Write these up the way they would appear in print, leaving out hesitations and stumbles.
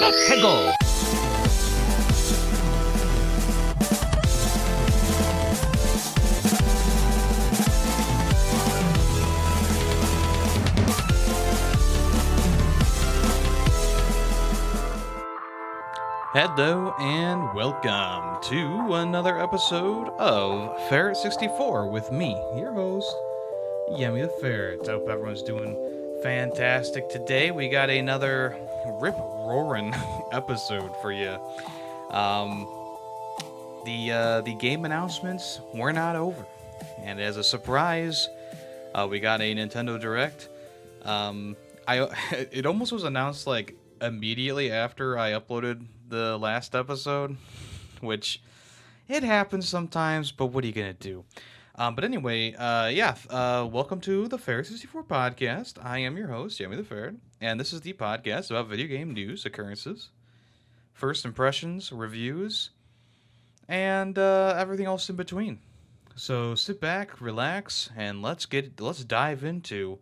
Let's go! Hello and welcome to another episode of Ferret 64 with me, your host, Yemmy the Ferret. Hope everyone's doing fantastic today. We got another rip-roaring episode for you. The game announcements were not over, and as a surprise, we got a Nintendo Direct. It almost was announced like immediately after I uploaded the last episode, which it happens sometimes, but what are you gonna do? But anyway, welcome to the Ferret 64 podcast. I am your host, Yemmy the Ferret, and this is the podcast about video game news, occurrences, first impressions, reviews, and everything else in between. So sit back, relax, and let's dive into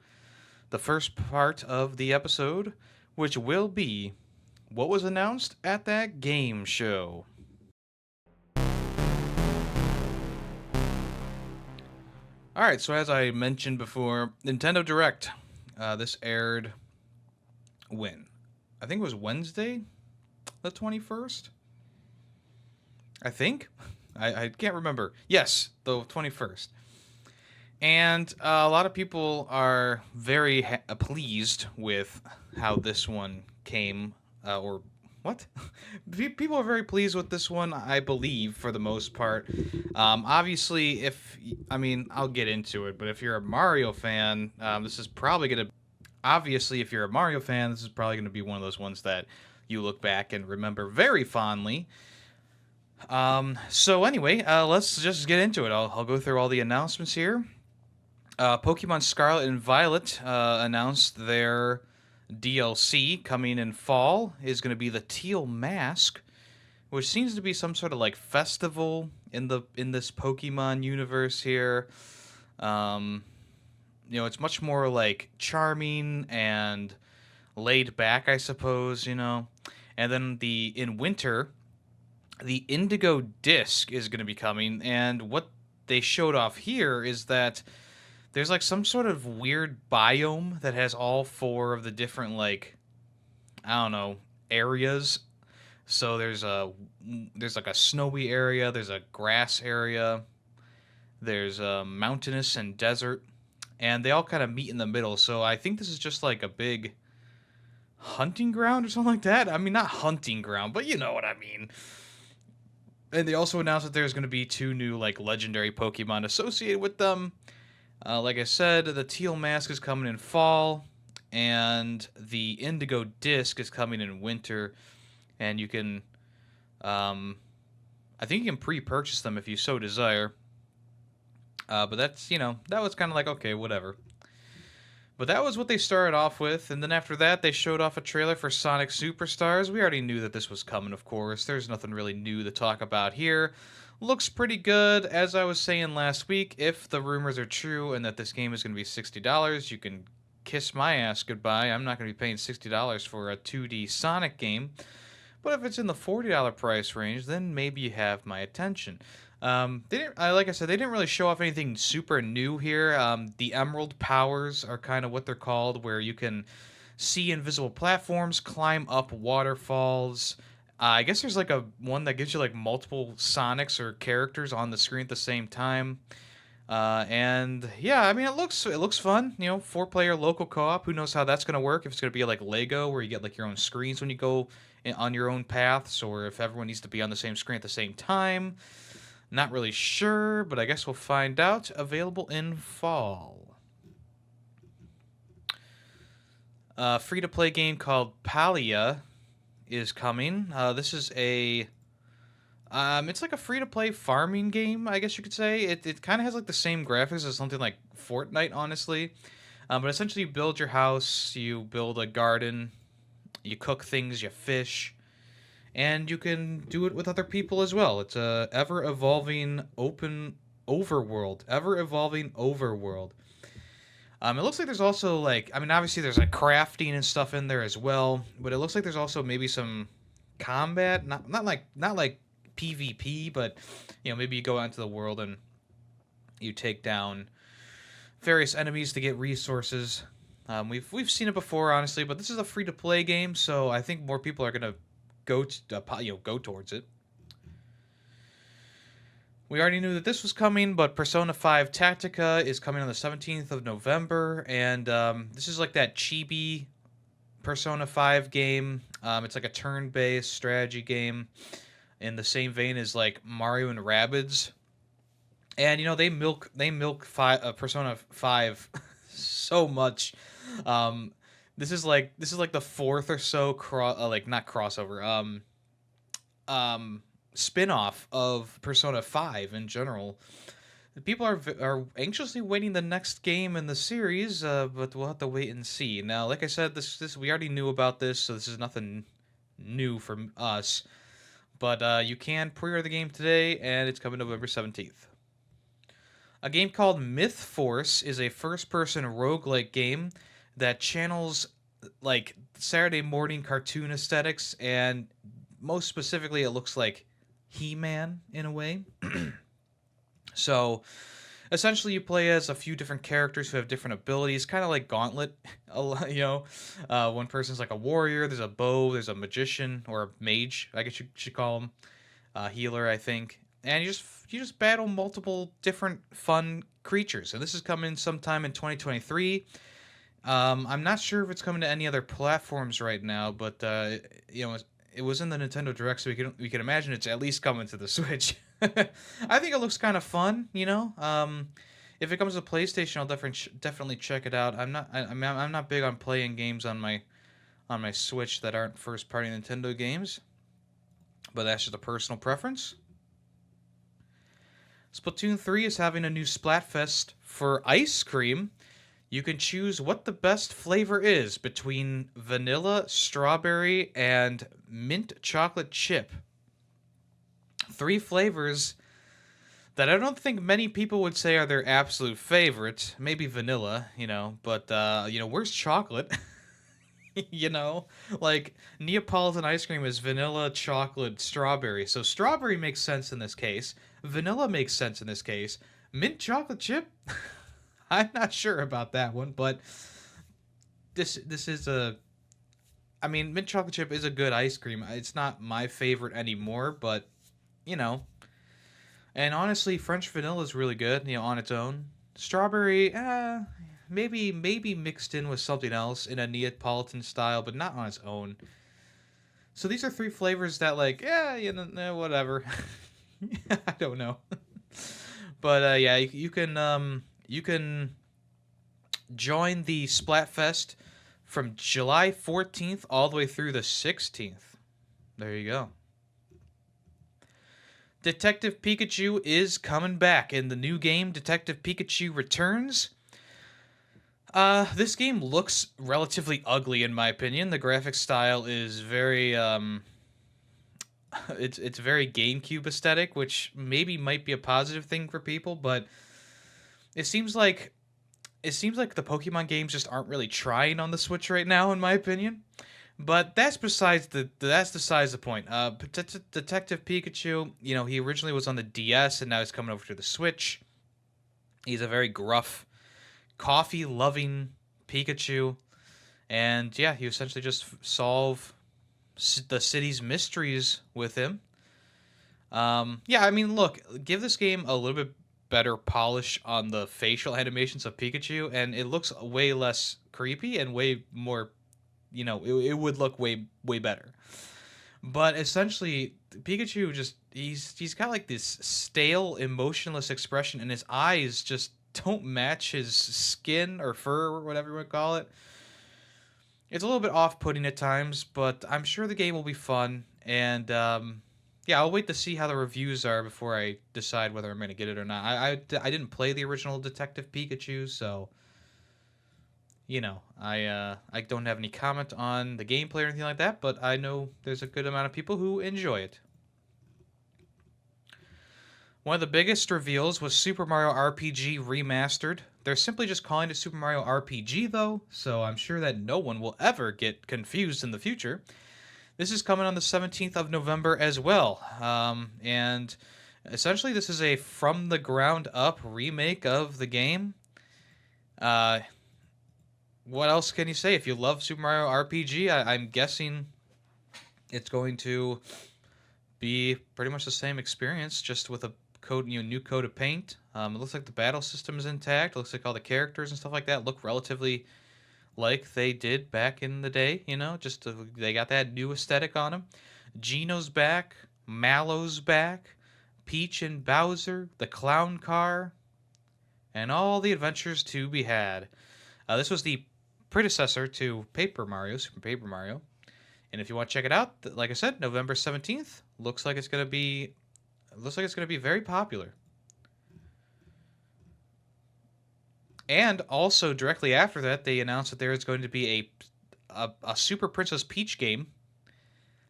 the first part of the episode, which will be what was announced at that game show. Alright, so as I mentioned before, Nintendo Direct. This aired when? I think it was Wednesday, the 21st? I think? I can't remember. Yes, the 21st. And a lot of people are very pleased with how this one came. Or what? People are very pleased with this one, I believe, for the most part. Obviously, I'll get into it, but if you're a Mario fan, this is probably going to... Obviously, if you're a Mario fan, this is probably going to be one of those ones that you look back and remember very fondly. So anyway, let's just get into it. I'll go through all the announcements here. Pokemon Scarlet and Violet announced their DLC coming in fall is going to be the Teal Mask, which seems to be some sort of like festival in this Pokemon universe here. It's much more like charming and laid back, I suppose, And then in winter, the Indigo Disc is going to be coming, and what they showed off here is that there's like some sort of weird biome that has all four of the different areas. So there's like a snowy area, there's a grass area, there's a mountainous and desert, and they all kind of meet in the middle. So I think this is just like a big hunting ground or something like that. I mean, not hunting ground, but you know what I mean. And they also announced that there's going to be 2 new like legendary Pokemon associated with them. Like I said, the Teal Mask is coming in fall, and the Indigo Disc is coming in winter, and you can, I think you can pre-purchase them if you so desire, but that's, that was kind of like, okay, whatever. But that was what they started off with, and then after that, they showed off a trailer for Sonic Superstars. We already knew that this was coming, of course. There's nothing really new to talk about here. Looks pretty good. As I was saying last week, if the rumors are true and that this game is going to be $60, you can kiss my ass goodbye. I'm not going to be paying $60 for a 2D Sonic game. But if it's in the $40 price range, then maybe you have my attention. Like I said, they didn't really show off anything super new here. The Emerald Powers are kind of what they're called, where you can see invisible platforms, climb up waterfalls. I guess there's like one that gives you like multiple Sonics or characters on the screen at the same time. And yeah, I mean, it looks fun. 4-player local co-op. Who knows how that's gonna work? If it's gonna be like Lego, where you get like your own screens when you go on your own paths, or if everyone needs to be on the same screen at the same time. Not really sure, but I guess we'll find out. Available in fall. Free-to-play game called Palia is coming. This is it's like a free-to-play farming game, I guess you could say. It kind of has like the same graphics as something like Fortnite, honestly. But essentially, you build your house, you build a garden, you cook things, you fish, and you can do it with other people as well. It's a ever-evolving overworld. It looks like there's also like, I mean, obviously there's like crafting and stuff in there as well, but it looks like there's also maybe some combat, not like PvP, but maybe you go out into the world and you take down various enemies to get resources. We've seen it before, honestly, but this is a free to play game, so I think more people are gonna go towards it. We already knew that this was coming, but Persona 5 Tactica is coming on the 17th of November, and this is like that chibi Persona 5 game. It's like a turn-based strategy game in the same vein as like Mario and Rabbids. And Persona 5 so much. Um, this is like the fourth or so like not crossover spin-off of Persona 5 in general. People are anxiously waiting the next game in the series, but we'll have to wait and see. Now, like I said, this we already knew about this, so this is nothing new from us. But you can pre-order the game today, and it's coming November 17th. A game called Myth Force is a first-person roguelike game that channels like Saturday morning cartoon aesthetics, and most specifically, it looks like He-Man in a way. So, essentially, you play as a few different characters who have different abilities, kind of like Gauntlet. One person's like a warrior. There's a bow. There's a magician or a mage, I guess you should call him. Healer, I think. And you just battle multiple different fun creatures. And this is coming sometime in 2023. I'm not sure if it's coming to any other platforms right now, but it was in the Nintendo Direct, so we can imagine it's at least coming to the Switch. I think it looks kind of fun. If it comes to PlayStation, I'll definitely check it out. I'm not big on playing games on my Switch that aren't first party Nintendo games, but that's just a personal preference. Splatoon 3 is having a new Splatfest for ice cream. You can choose what the best flavor is between vanilla, strawberry, and mint chocolate chip. 3 flavors that I don't think many people would say are their absolute favorite. Maybe vanilla, but where's chocolate? Like Neapolitan ice cream is vanilla, chocolate, strawberry. So strawberry makes sense in this case. Vanilla makes sense in this case. Mint chocolate chip? I'm not sure about that one, but this is mint chocolate chip is a good ice cream. It's not my favorite anymore, but you know. And honestly, French vanilla is really good, on its own. Strawberry, maybe mixed in with something else in a Neapolitan style, but not on its own. So these are 3 flavors that, like, whatever. I don't know. But yeah, you can join the Splatfest from July 14th all the way through the 16th. There you go. Detective Pikachu is coming back in the new game, Detective Pikachu Returns. This game looks relatively ugly in my opinion. The graphic style is very it's very GameCube aesthetic, which maybe might be a positive thing for people, but it seems like the Pokemon games just aren't really trying on the Switch right now, in my opinion. But that's besides the point. Detective Pikachu, he originally was on the DS and now he's coming over to the Switch. He's a very gruff, coffee-loving Pikachu, and yeah, you essentially just solve the city's mysteries with him. Yeah, I mean, look, give this game a little bit better polish on the facial animations of Pikachu, and it looks way less creepy and way more, it would look way better. But essentially, Pikachu he's got like this stale, emotionless expression, and his eyes just don't match his skin or fur or whatever you want to call it. It's a little bit off-putting at times, but I'm sure the game will be fun, and yeah, I'll wait to see how the reviews are before I decide whether I'm going to get it or not. I didn't play the original Detective Pikachu, so I don't have any comment on the gameplay or anything like that, but I know there's a good amount of people who enjoy it. One of the biggest reveals was Super Mario RPG Remastered. They're simply just calling it Super Mario RPG, though, so I'm sure that no one will ever get confused in the future. This is coming on the 17th of November as well. And essentially, this is a from the ground up remake of the game. Uh, what else can you say? If you love Super Mario RPG, I'm guessing it's going to be pretty much the same experience, just with a new coat of paint. It looks like the battle system is intact. It looks like all the characters and stuff like that look relatively like they did back in the day. Just they got that new aesthetic on them. Gino's back, Mallow's back, Peach and Bowser, the clown car, and all the adventures to be had. This was the predecessor to Paper Mario, Super Paper Mario. And if you want to check it out, like I said, November 17th, looks like it's going to be very popular. And also directly after that, they announced that there is going to be a Super Princess Peach game.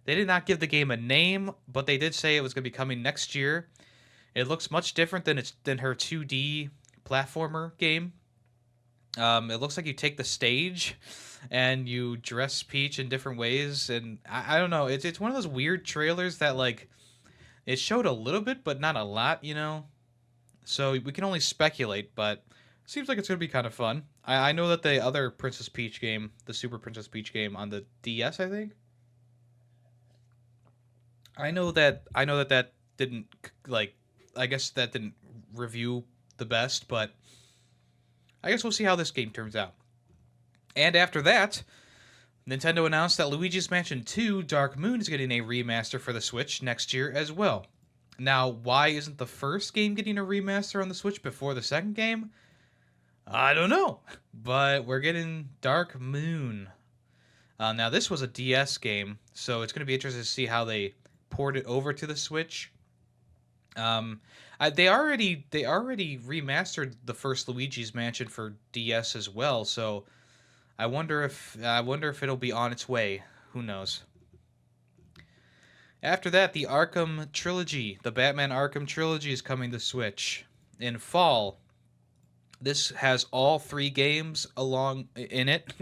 They did not give the game a name, but they did say it was going to be coming next year. It looks much different than her 2D platformer game. It looks like you take the stage and you dress Peach in different ways, and I don't know. It's one of those weird trailers that like it showed a little bit, but not a lot. So we can only speculate, but seems like it's gonna be kind of fun. I know that the other Princess Peach game, the Super Princess Peach game on the DS, I think. I know that didn't like. I guess that didn't review the best, but I guess we'll see how this game turns out. And after that, Nintendo announced that Luigi's Mansion 2 Dark Moon is getting a remaster for the Switch next year as well. Now, why isn't the first game getting a remaster on the Switch before the second game? I don't know, but we're getting Dark Moon. Now, this was a DS game, so it's going to be interesting to see how they port it over to the Switch. They already remastered the first Luigi's Mansion for DS as well, so I wonder if it'll be on its way. Who knows? After that, the Arkham trilogy, the Batman Arkham trilogy, is coming to Switch in fall. This has all three games along in it.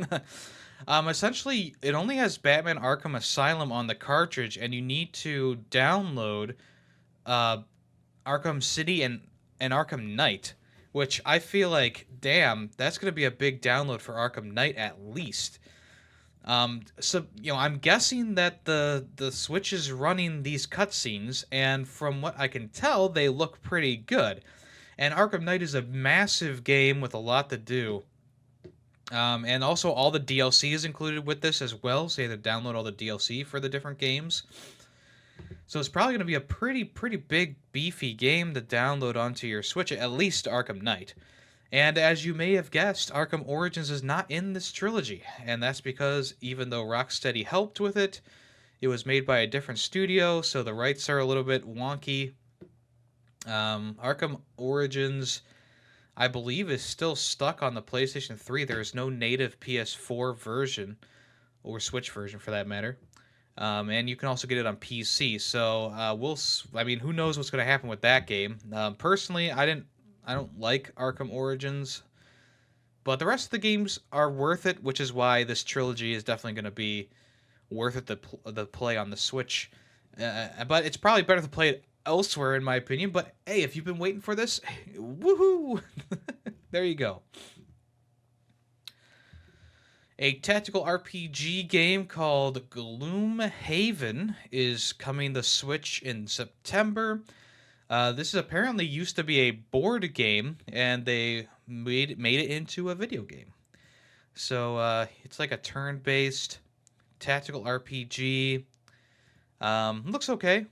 Essentially, it only has Batman Arkham Asylum on the cartridge, and you need to download uh, Arkham City and Arkham Knight, which I feel like, damn, that's going to be a big download for Arkham Knight at least. So I'm guessing that the Switch is running these cutscenes, and from what I can tell, they look pretty good. And Arkham Knight is a massive game with a lot to do. And also all the DLC is included with this as well, so you have to download all the DLC for the different games. So it's probably going to be a pretty big, beefy game to download onto your Switch, at least Arkham Knight. And as you may have guessed, Arkham Origins is not in this trilogy, and that's because even though Rocksteady helped with it, it was made by a different studio, so the rights are a little bit wonky. Arkham Origins, I believe, is still stuck on the PlayStation 3. There is no native PS4 version, or Switch version for that matter. And you can also get it on PC. So who knows what's going to happen with that game? Personally, I don't like Arkham Origins, but the rest of the games are worth it, which is why this trilogy is definitely going to be worth it to play on the Switch. But it's probably better to play it elsewhere, in my opinion. But hey, if you've been waiting for this, woohoo! There you go. A tactical RPG game called Gloomhaven is coming to Switch in September. This is apparently used to be a board game, and they made it into a video game. So it's like a turn-based tactical RPG. Looks okay,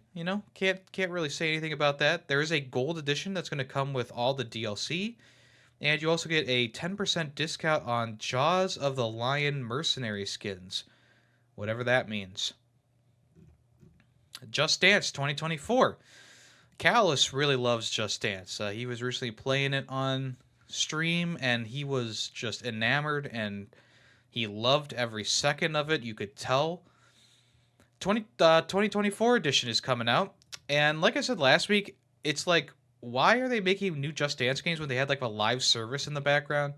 Can't really say anything about that. There is a gold edition that's going to come with all the DLC. And you also get a 10% discount on Jaws of the Lion Mercenary skins. Whatever that means. Just Dance 2024. Callus really loves Just Dance. He was recently playing it on stream, and he was just enamored, and he loved every second of it. You could tell. 2024 edition is coming out. And like I said last week, it's like why are they making new Just Dance games when they had like a live service in the background?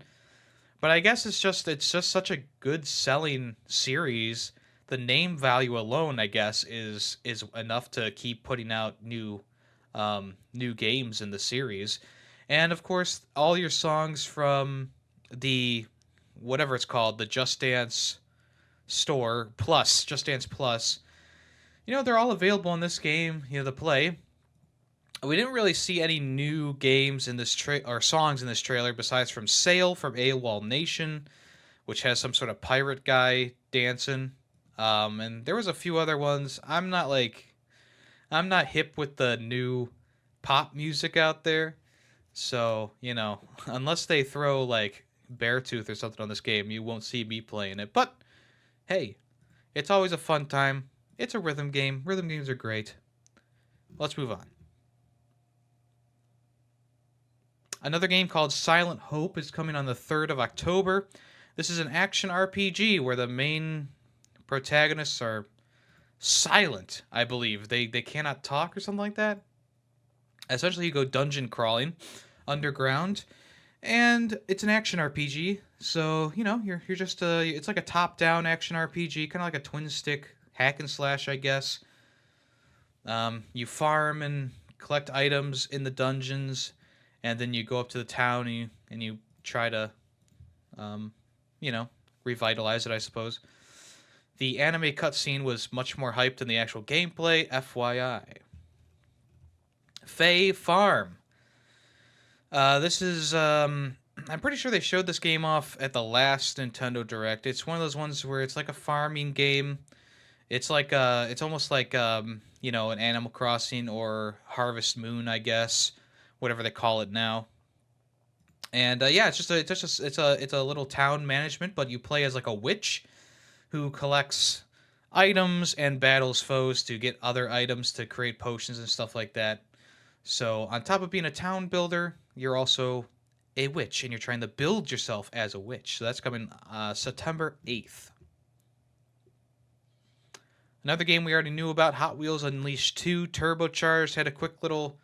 But I guess it's just such a good selling series. The name value alone, I guess, is enough to keep putting out new games in the series. And of course, all your songs from the whatever it's called, the Just Dance store plus Just Dance Plus, they're all available in this game, to play. We didn't really see any new games in this or songs in this trailer besides from Sail from AWOL Nation, which has some sort of pirate guy dancing. And there was a few other ones. I'm not hip with the new pop music out there. So, unless they throw like Beartooth or something on this game, you won't see me playing it. But hey, it's always a fun time. It's a rhythm game. Rhythm games are great. Let's move on. Another game called Silent Hope is coming on the 3rd of October. This is an action RPG where the main protagonists are silent, I believe. They cannot talk or something like that. Essentially, you go dungeon crawling underground, and it's an action RPG. So, you're just it's like a top-down action RPG, kind of like a twin-stick hack and slash, I guess. You farm and collect items in the dungeons, and then you go up to the town and you try to, revitalize it, I suppose. The anime cutscene was much more hyped than the actual gameplay, FYI. Fae Farm. This is, I'm pretty sure they showed this game off at the last Nintendo Direct. It's one of those ones where it's like a farming game. It's like, it's almost like, an Animal Crossing or Harvest Moon, I guess. Whatever they call it now. And yeah, it's a little town management, but you play as like a witch who collects items and battles foes to get other items to create potions and stuff like that. So on top of being a town builder, you're also a witch, and you're trying to build yourself as a witch. So that's coming September 8th. Another game we already knew about, Hot Wheels Unleashed 2 Turbocharged, had a quick little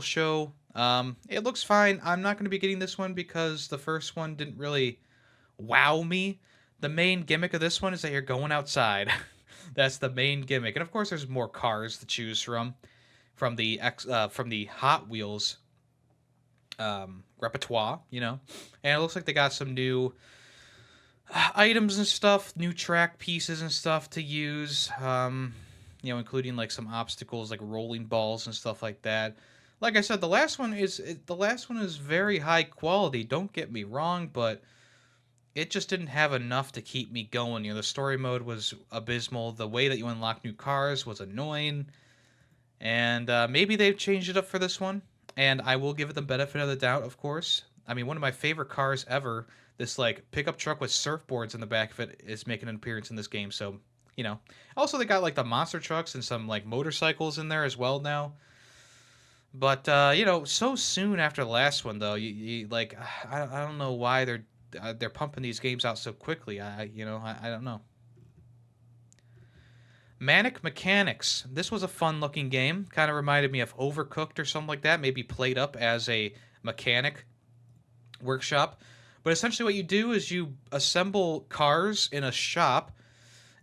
show. It looks fine. I'm not going to be getting this one because the first one didn't really wow me. The main gimmick of this one is that you're going outside. That's the main gimmick. And of course, there's more cars to choose from the Hot Wheels repertoire, And it looks like they got some new items and stuff, new track pieces and stuff to use. Including like some obstacles like rolling balls and stuff like that. Like I said, the last one is very high quality. Don't get me wrong, but it just didn't have enough to keep me going. The story mode was abysmal. The way that you unlock new cars was annoying. And maybe they've changed it up for this one. And I will give it the benefit of the doubt, of course. I mean, one of my favorite cars ever, this like pickup truck with surfboards in the back of it, is making an appearance in this game. So, Also, they got like the monster trucks and some like motorcycles in there as well now. But so soon after the last one, though, you like I don't know why they're pumping these games out so quickly. I don't know. Manic Mechanics. This was a fun-looking game. Kind of reminded me of Overcooked or something like that. Maybe played up as a mechanic workshop. But essentially, what you do is you assemble cars in a shop,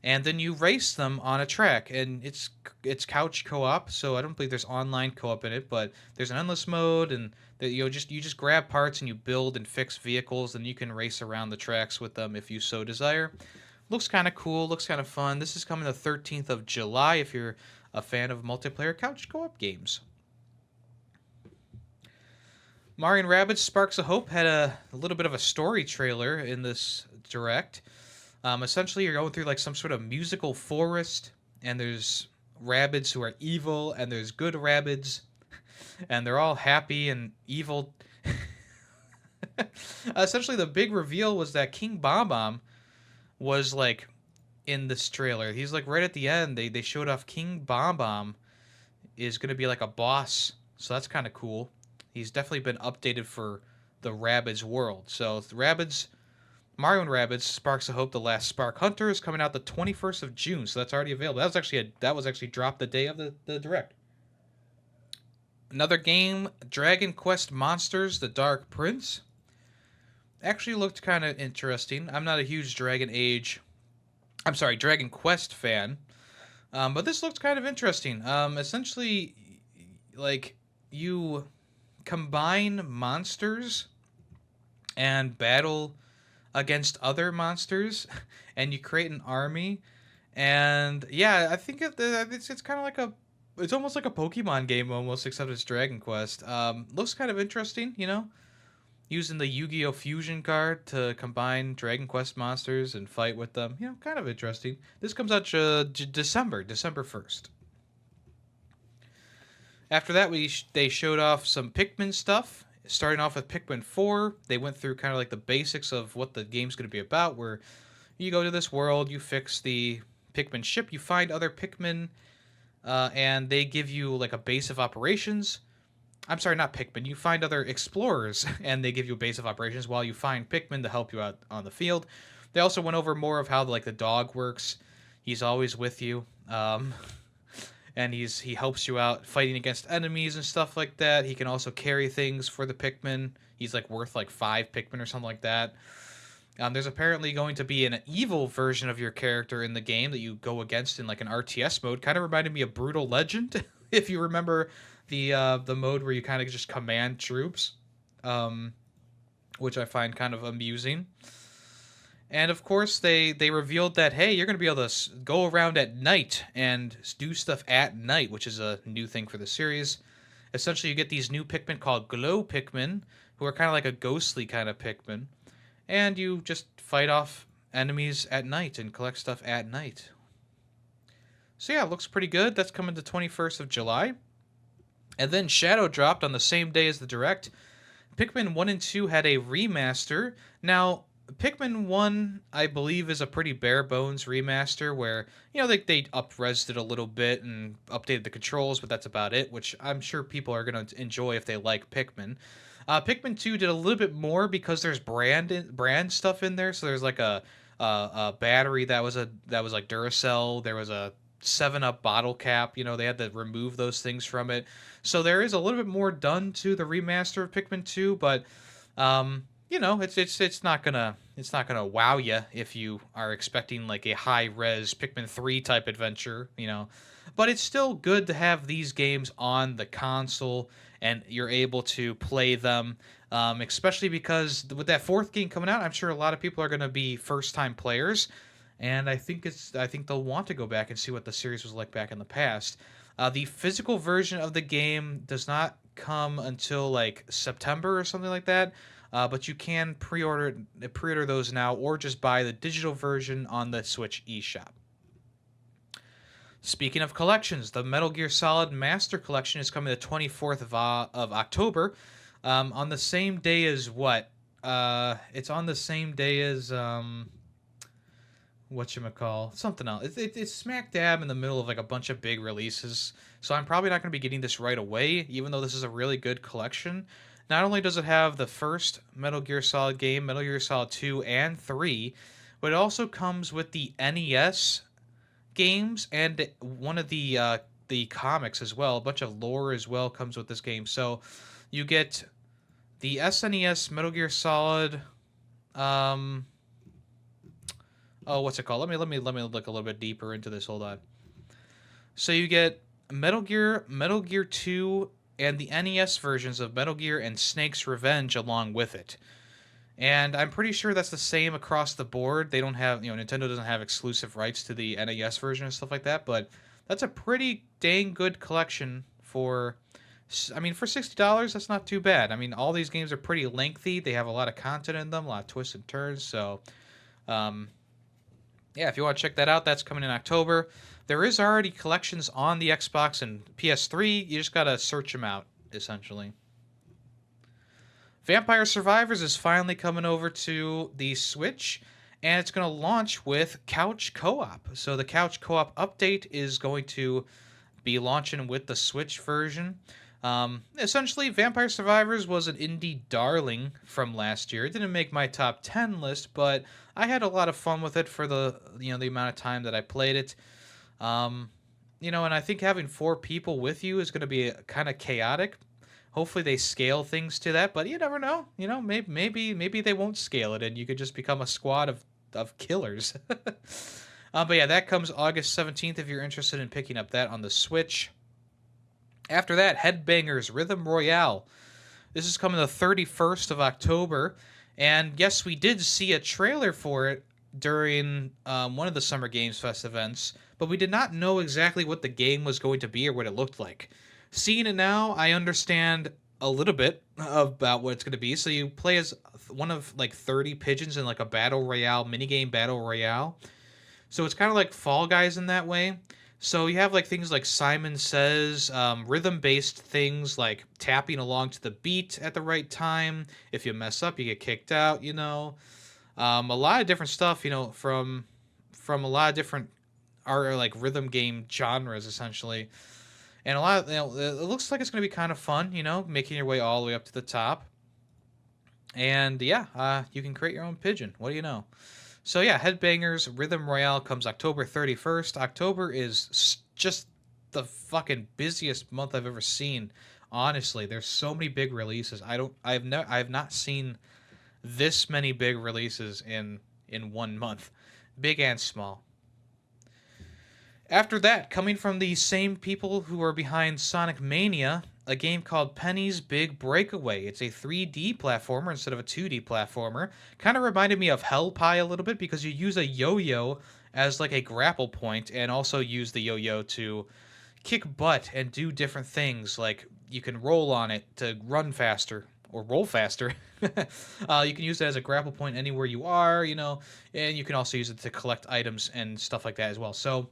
and then you race them on a track. And it's couch co-op, so I don't believe there's online co-op in it. But there's an endless mode, and you just grab parts and you build and fix vehicles, and you can race around the tracks with them if you so desire. Looks kind of cool. Looks kind of fun. This is coming the 13th of July if you're a fan of multiplayer couch co-op games. Mario & Rabbids Sparks of Hope had a little bit of a story trailer in this direct. Essentially, you're going through like some sort of musical forest, and there's Rabbids who are evil, and there's good Rabbids, and they're all happy and evil. Essentially, the big reveal was that King Bomb was like in this trailer. He's like right at the end. They showed off King Bomb is going to be like a boss, so that's kind of cool. He's definitely been updated for the Rabbids world. So the Rabbids, Mario & Rabbids Sparks of Hope: The Last Spark Hunter is coming out the 21st of June, so that's already available. That was actually dropped the day of the direct. Another game, Dragon Quest Monsters: The Dark Prince. Actually looked kind of interesting. I'm not a huge Dragon Quest fan, but this looked kind of interesting. Essentially, like you combine monsters and battle against other monsters, and you create an army. And yeah, I think it's kind of like it's almost like a Pokemon game almost, except it's Dragon Quest. Looks kind of interesting, using the Yu-Gi-Oh! Fusion card to combine Dragon Quest monsters and fight with them. Kind of interesting. This comes out December 1st. After that, they showed off some Pikmin stuff. Starting off with Pikmin 4, they went through kind of like the basics of what the game's going to be about, where you go to this world, you fix the Pikmin ship, you find other Pikmin, and they give you like a base of operations. I'm sorry, not Pikmin. You find other explorers, and they give you a base of operations while you find Pikmin to help you out on the field. They also went over more of how like the dog works. He's always with you, and he helps you out fighting against enemies and stuff like that. He can also carry things for the Pikmin. He's like worth like 5 Pikmin or something like that. There's apparently going to be an evil version of your character in the game that you go against in like an RTS mode. Kind of reminded me of Brutal Legend, if you remember the mode where you kind of just command troops, which I find kind of amusing. And of course, they revealed that, hey, you're going to be able to go around at night and do stuff at night, which is a new thing for the series. Essentially, you get these new Pikmin called Glow Pikmin, who are kind of like a ghostly kind of Pikmin. And you just fight off enemies at night and collect stuff at night. So yeah, it looks pretty good. That's coming the 21st of July. And then Shadow dropped on the same day as the Direct. Pikmin 1 and 2 had a remaster. Now, Pikmin 1, I believe, is a pretty bare bones remaster where, they up-resed it a little bit and updated the controls, but that's about it, which I'm sure people are going to enjoy if they like Pikmin. Pikmin 2 did a little bit more because there's brand stuff in there. So there's like a battery that was like Duracell. There was a 7-Up bottle cap. They had to remove those things from it. So there is a little bit more done to the remaster of Pikmin 2, but it's not gonna wow you if you are expecting like a high res Pikmin 3 type adventure. But it's still good to have these games on the console and you're able to play them, especially because with that fourth game coming out, I'm sure a lot of people are going to be first-time players, and I think they'll want to go back and see what the series was like back in the past. The physical version of the game does not come until like September or something like that, but you can pre-order those now, or just buy the digital version on the Switch eShop. Speaking of collections, the Metal Gear Solid Master Collection is coming the 24th of October, on the same day as what? It's on the same day as whatchamacall, something else. It's smack dab in the middle of like a bunch of big releases, so I'm probably not going to be getting this right away, even though this is a really good collection. Not only does it have the first Metal Gear Solid game, Metal Gear Solid 2 and 3, but it also comes with the NES games and one of the comics as well. A bunch of lore as well comes with this game. So you get the SNES Metal Gear Solid. What's it called? Let me look a little bit deeper into this. Hold on. So you get Metal Gear 2, and the NES versions of Metal Gear and Snake's Revenge along with it. And I'm pretty sure that's the same across the board. They don't have, Nintendo doesn't have exclusive rights to the NES version and stuff like that, but that's a pretty dang good collection for $60, that's not too bad. All these games are pretty lengthy. They have a lot of content in them, a lot of twists and turns. So, yeah, if you want to check that out, that's coming in October. There is already collections on the Xbox and PS3. You just got to search them out, essentially. Vampire Survivors is finally coming over to the Switch, and it's going to launch with Couch Co-op. So the Couch Co-op update is going to be launching with the Switch version. Essentially, Vampire Survivors was an indie darling from last year. It didn't make my top 10 list, but I had a lot of fun with it for the amount of time that I played it. and I think having 4 people with you is going to be kind of chaotic. Hopefully they scale things to that, but you never know. Maybe they won't scale it, and you could just become a squad of killers. But yeah, that comes August 17th if you're interested in picking up that on the Switch. After that, Headbangers Rhythm Royale. This is coming the 31st of October. And yes, we did see a trailer for it during one of the Summer Games Fest events, but we did not know exactly what the game was going to be or what it looked like. Seeing it now, I understand a little bit about what it's going to be. So you play as one of like 30 pigeons in like a battle royale, minigame battle royale. So it's kind of like Fall Guys in that way. So you have like things like Simon Says, rhythm-based things like tapping along to the beat at the right time. If you mess up, you get kicked out. A lot of different stuff. From a lot of different art, like rhythm game genres, essentially. And a lot of, it looks like it's going to be kind of fun. Making your way all the way up to the top. And yeah, you can create your own pigeon. What do you know? So yeah, Headbangers Rhythm Royale comes October 31st. October is just the fucking busiest month I've ever seen. Honestly, there's so many big releases. I have not seen this many big releases in one month, big and small. After that, coming from the same people who are behind Sonic Mania, a game called Penny's Big Breakaway. It's a 3D platformer instead of a 2D platformer. Kind of reminded me of Hell Pie a little bit because you use a yo-yo as like a grapple point and also use the yo-yo to kick butt and do different things. Like you can roll on it to run faster or roll faster. You can use it as a grapple point anywhere you are, and you can also use it to collect items and stuff like that as well. So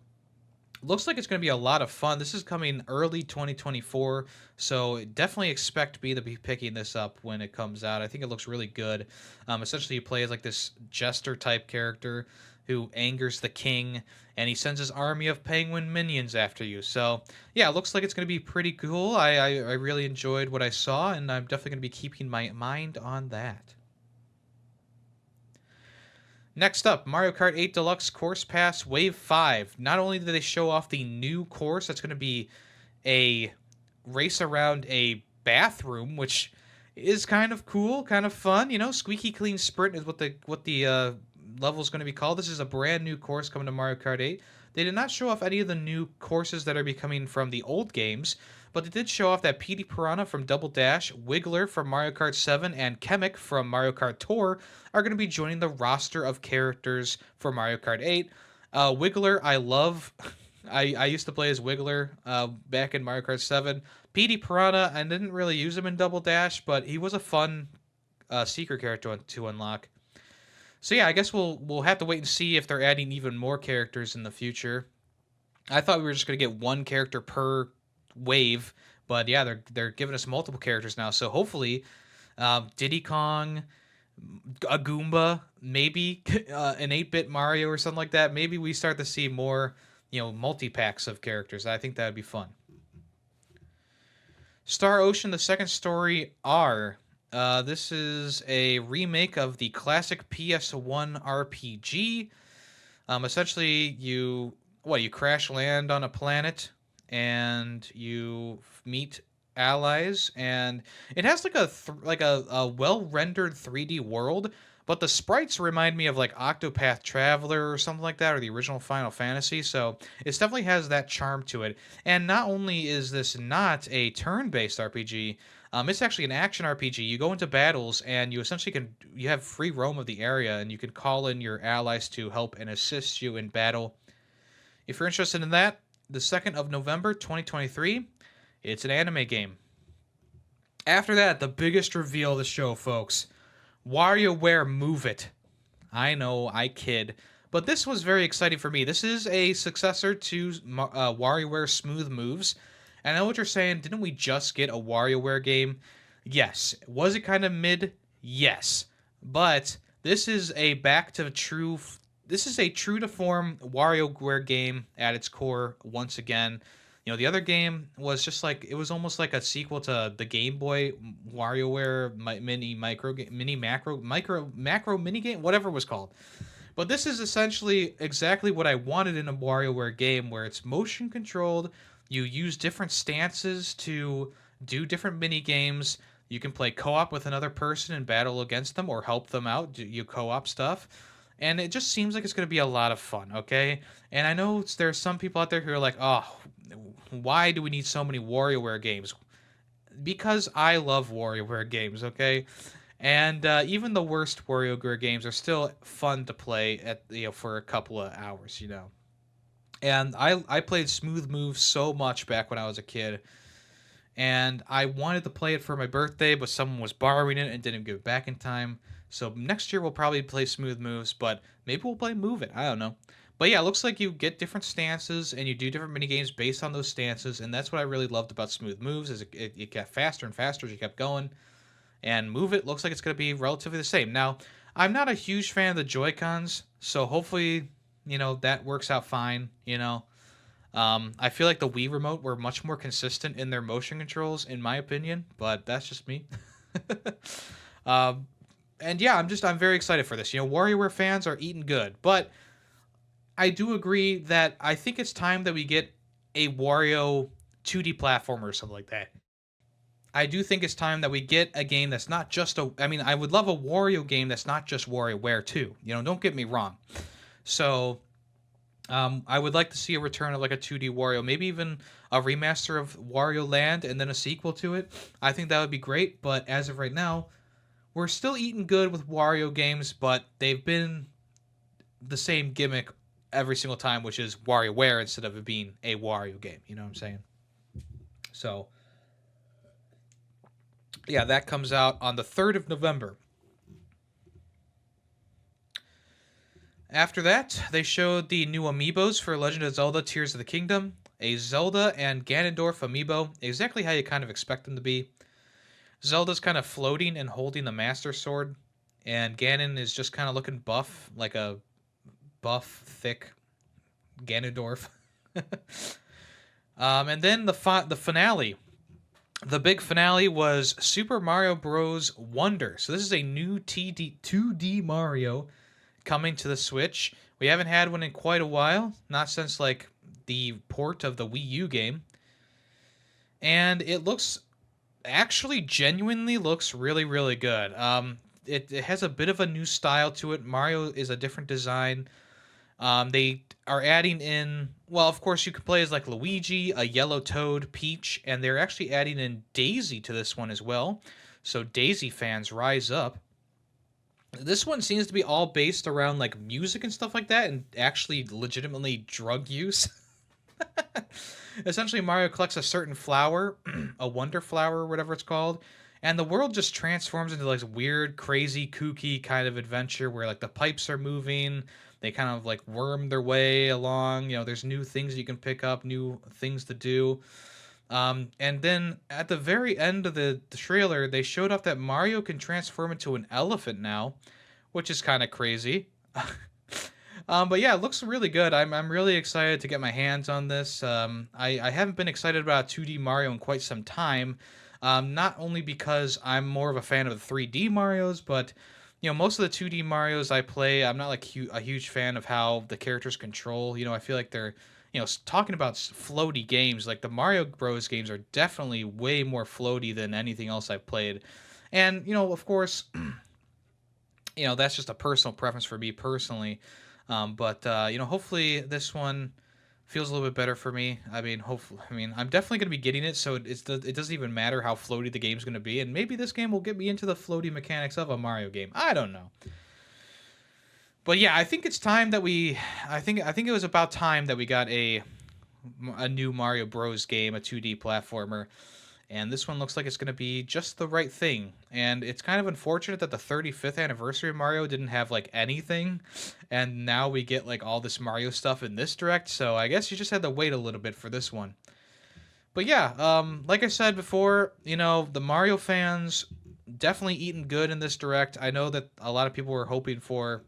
looks like it's going to be a lot of fun. This is coming early 2024, so definitely expect me to be picking this up when it comes out. I think it looks really good. Essentially, you play as like this jester type character who angers the king, and he sends his army of penguin minions after you. So yeah, it looks like it's going to be pretty cool. I really enjoyed what I saw, and I'm definitely going to be keeping my mind on that. Next up, Mario Kart 8 Deluxe Course Pass Wave 5. Not only did they show off the new course that's going to be a race around a bathroom, which is kind of cool, kind of fun. Squeaky Clean Sprint is what the level is going to be called. This is a brand new course coming to Mario Kart 8. They did not show off any of the new courses that are becoming from the old games, but they did show off that Petey Piranha from Double Dash, Wiggler from Mario Kart 7, and Kamek from Mario Kart Tour are going to be joining the roster of characters for Mario Kart 8. Wiggler, I love. I used to play as Wiggler back in Mario Kart 7. Petey Piranha, I didn't really use him in Double Dash, but he was a fun secret character to unlock. So yeah, I guess we'll have to wait and see if they're adding even more characters in the future. I thought we were just going to get one character per wave, but yeah, they're giving us multiple characters now. So hopefully, Diddy Kong, a Goomba, maybe an 8-bit Mario or something like that. Maybe we start to see more, multi-packs of characters. I think that would be fun. Star Ocean: The Second Story R. This is a remake of the classic PS1 RPG. Essentially, you crash land on a planet and you meet allies, and it has like a well rendered 3D world, but the sprites remind me of like Octopath Traveler or something like that, or the original Final Fantasy. So it definitely has that charm to it. And not only is this not a turn-based RPG, it's actually an action RPG. You go into battles and you essentially you have free roam of the area, and you can call in your allies to help and assist you in battle. If you're interested in that, the 2nd of November 2023, it's an anime game. After that, the biggest reveal of the show, folks. WarioWare Move It. I know, I kid. But this was very exciting for me. This is a successor to WarioWare Smooth Moves. And I know what you're saying. Didn't we just get a WarioWare game? Yes. Was it kind of mid? Yes. But this is a true to form WarioWare game at its core once again. The other game was just like, it was almost like a sequel to the Game Boy WarioWare mini macro mini game, whatever it was called. But this is essentially exactly what I wanted in a WarioWare game, where it's motion controlled. You use different stances to do different mini games. You can play co-op with another person and battle against them or help them out. You co-op stuff, and it just seems like it's going to be a lot of fun. Okay, and I know there's some people out there who are like, "Oh, why do we need so many WarioWare games?" Because I love WarioWare games. Okay, and even the worst WarioWare games are still fun to play at for a couple of hours. And I played Smooth Moves so much back when I was a kid, and I wanted to play it for my birthday, but someone was borrowing it and didn't give it back in time. So next year we'll probably play Smooth Moves, but maybe we'll play Move It. I don't know. But yeah, it looks like you get different stances and you do different mini games based on those stances, and that's what I really loved about Smooth Moves is it got faster and faster as you kept going. And Move It looks like it's going to be relatively the same. Now, I'm not a huge fan of the Joy Cons, so hopefully, that works out fine. I feel like the Wii remote were much more consistent in their motion controls, in my opinion, but that's just me. um, and yeah, I'm very excited for this. WarioWare fans are eating good, but I do agree that I think it's time that we get a Wario 2D platformer or something like that. I do think it's time that we get a game that's not just a. I mean, I would love a Wario game that's not just WarioWare 2. Don't get me wrong. So, I would like to see a return of like a 2D Wario, maybe even a remaster of Wario Land and then a sequel to it. I think that would be great. But as of right now, we're still eating good with Wario games, but they've been the same gimmick every single time, which is WarioWare instead of it being a Wario game. You know what I'm saying? So yeah, that comes out on the 3rd of November. After that, they showed the new amiibos for Legend of Zelda Tears of the Kingdom, a Zelda and Ganondorf amiibo, exactly how you kind of expect them to be. Zelda's kind of floating and holding the Master Sword, and Ganon is just kind of looking buff, like a buff, thick Ganondorf. And then the finale. The big finale was Super Mario Bros. Wonder. So this is a new 2D Mario coming to the Switch. We haven't had one in quite a while, not since like the port of the Wii U game. And it looks actually genuinely looks really, really good. It has a bit of a new style to it. Mario is a different design. They are adding in, well, of course, you can play as like Luigi, a yellow Toad, Peach, and they're actually adding in Daisy to this one as well. So Daisy fans rise up. This one seems to be all based around like music and stuff like that, and actually legitimately drug use. Essentially, Mario collects a certain flower, a wonder flower or whatever it's called, and the world just transforms into like weird, crazy, kooky kind of adventure where like the pipes are moving. They kind of like worm their way along. There's new things you can pick up, new things to do. And then at the very end of the trailer, they showed off that Mario can transform into an elephant now, which is kind of crazy. But yeah, it looks really good. I'm really excited to get my hands on this. I haven't been excited about 2D Mario in quite some time. Not only because I'm more of a fan of the 3D Marios, but most of the 2D Marios I play, I'm not like a huge fan of how the characters control. I feel like they're, talking about floaty games, like the Mario Bros. Games are definitely way more floaty than anything else I've played. And, of course, that's just a personal preference for me personally. But hopefully this one feels a little bit better for me. I mean, hopefully, I'm definitely going to be getting it, so it doesn't even matter how floaty the game's going to be, and maybe this game will get me into the floaty mechanics of a Mario game. I don't know. But yeah, I think it's time that I think it was about time that we got a new Mario Bros. Game, a 2D platformer. And this one looks like it's going to be just the right thing. And it's kind of unfortunate that the 35th anniversary of Mario didn't have like anything. And now we get like all this Mario stuff in this direct. So I guess you just had to wait a little bit for this one. But yeah, like I said before, the Mario fans definitely eating good in this direct. I know that a lot of people were hoping for,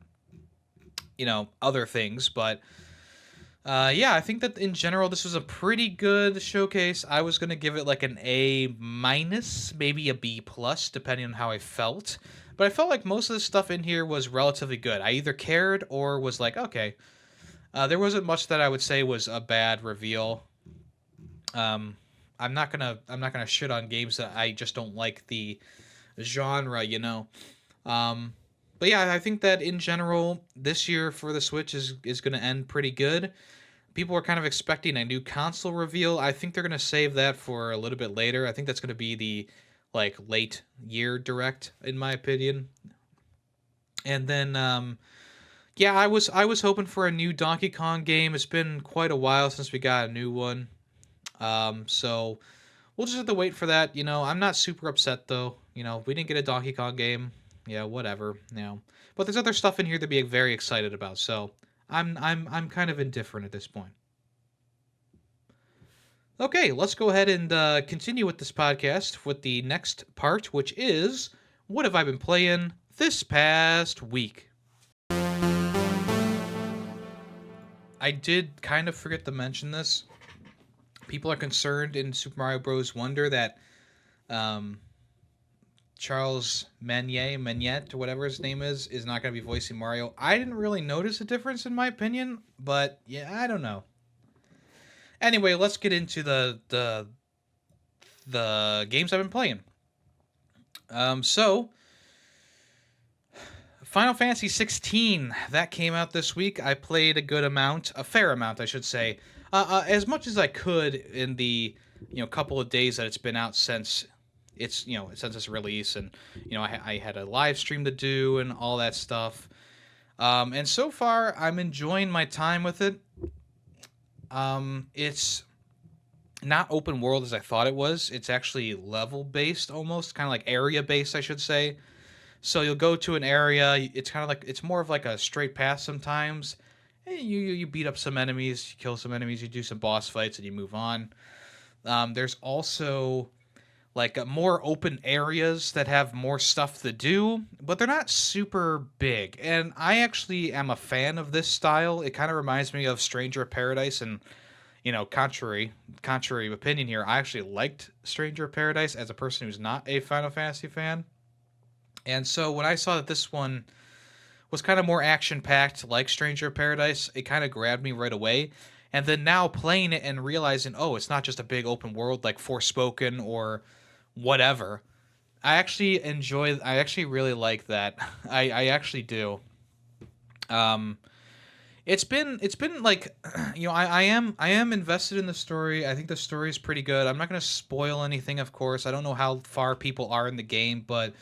other things. But yeah, I think that in general this was a pretty good showcase. I was gonna give it like an A minus, maybe a B plus, depending on how I felt. But I felt like most of the stuff in here was relatively good. I either cared or was like, okay. There wasn't much that I would say was a bad reveal. Um, I'm not gonna shit on games that I just don't like the genre, you know. Um, but yeah, I think that in general, this year for the Switch is gonna end pretty good. People are kind of expecting a new console reveal. I think they're gonna save that for a little bit later. I think that's gonna be the like late year direct, in my opinion. And then yeah, I was hoping for a new Donkey Kong game. It's been quite a while since we got a new one. So we'll just have to wait for that. I'm not super upset though. If we didn't get a Donkey Kong game, yeah, whatever. But there's other stuff in here to be very excited about. So I'm kind of indifferent at this point. Okay, let's go ahead and continue with this podcast with the next part, which is what have I been playing this past week? I did kind of forget to mention this. People are concerned in Super Mario Bros. Wonder that um, Charles Maniette, or whatever his name is not going to be voicing Mario. I didn't really notice a difference in my opinion, but yeah, I don't know. Anyway, let's get into the games I've been playing. So Final Fantasy 16 that came out this week. I played a fair amount, I should say, as much as I could in the couple of days that it's been out since its release, and I had a live stream to do and all that stuff. And so far, I'm enjoying my time with it. It's not open world as I thought it was. It's actually level based, almost kind of like area based, I should say. So you'll go to an area. It's kind of like it's more of like a straight path sometimes. And you beat up some enemies, you kill some enemies, you do some boss fights, and you move on. There's also like more open areas that have more stuff to do, but they're not super big. And I actually am a fan of this style. It kind of reminds me of Stranger of Paradise, and contrary opinion here, I actually liked Stranger of Paradise as a person who's not a Final Fantasy fan. And so when I saw that this one was kind of more action packed, like Stranger of Paradise, it kind of grabbed me right away. And then now playing it and realizing, oh, it's not just a big open world like Forspoken or whatever. I actually really like that. I actually do. Um, it's been like, I am invested in the story. I think the story is pretty good. I'm not gonna spoil anything, of course. I don't know how far people are in the game, but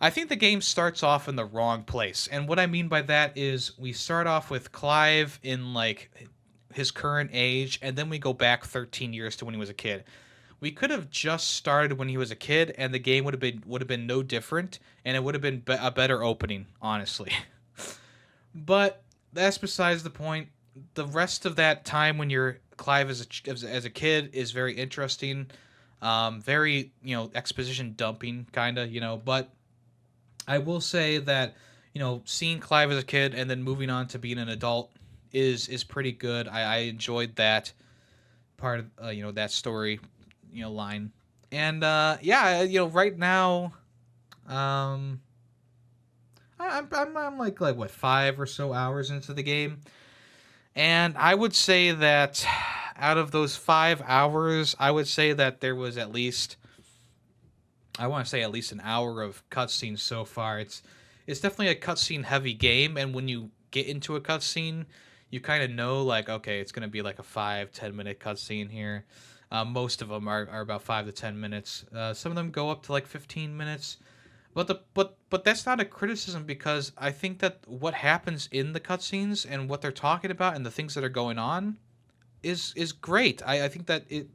I think the game starts off in the wrong place. And what I mean by that is we start off with Clive in like his current age, and then we go back 13 years to when he was a kid. We could have just started when he was a kid, and the game would have been no different, and it would have been a better opening, honestly. But that's besides the point. The rest of that time when you're Clive as a kid is very interesting, very exposition dumping kind of but I will say that seeing Clive as a kid and then moving on to being an adult is pretty good. I enjoyed that part of that story line. And yeah, right now, um I'm like what 5 or so hours into the game, and I would say that out of those 5 hours, I would say that there was at least, I want to say at least an hour of cutscenes so far. It's definitely a cutscene heavy game, and when you get into a cutscene, you kind of know like, okay, it's gonna be like a 5-10 minute cutscene here. Most of them are about 5 to 10 minutes. Some of them go up to like 15 minutes. But that's not a criticism, because I think that what happens in the cutscenes and what they're talking about and the things that are going on is great. I think that it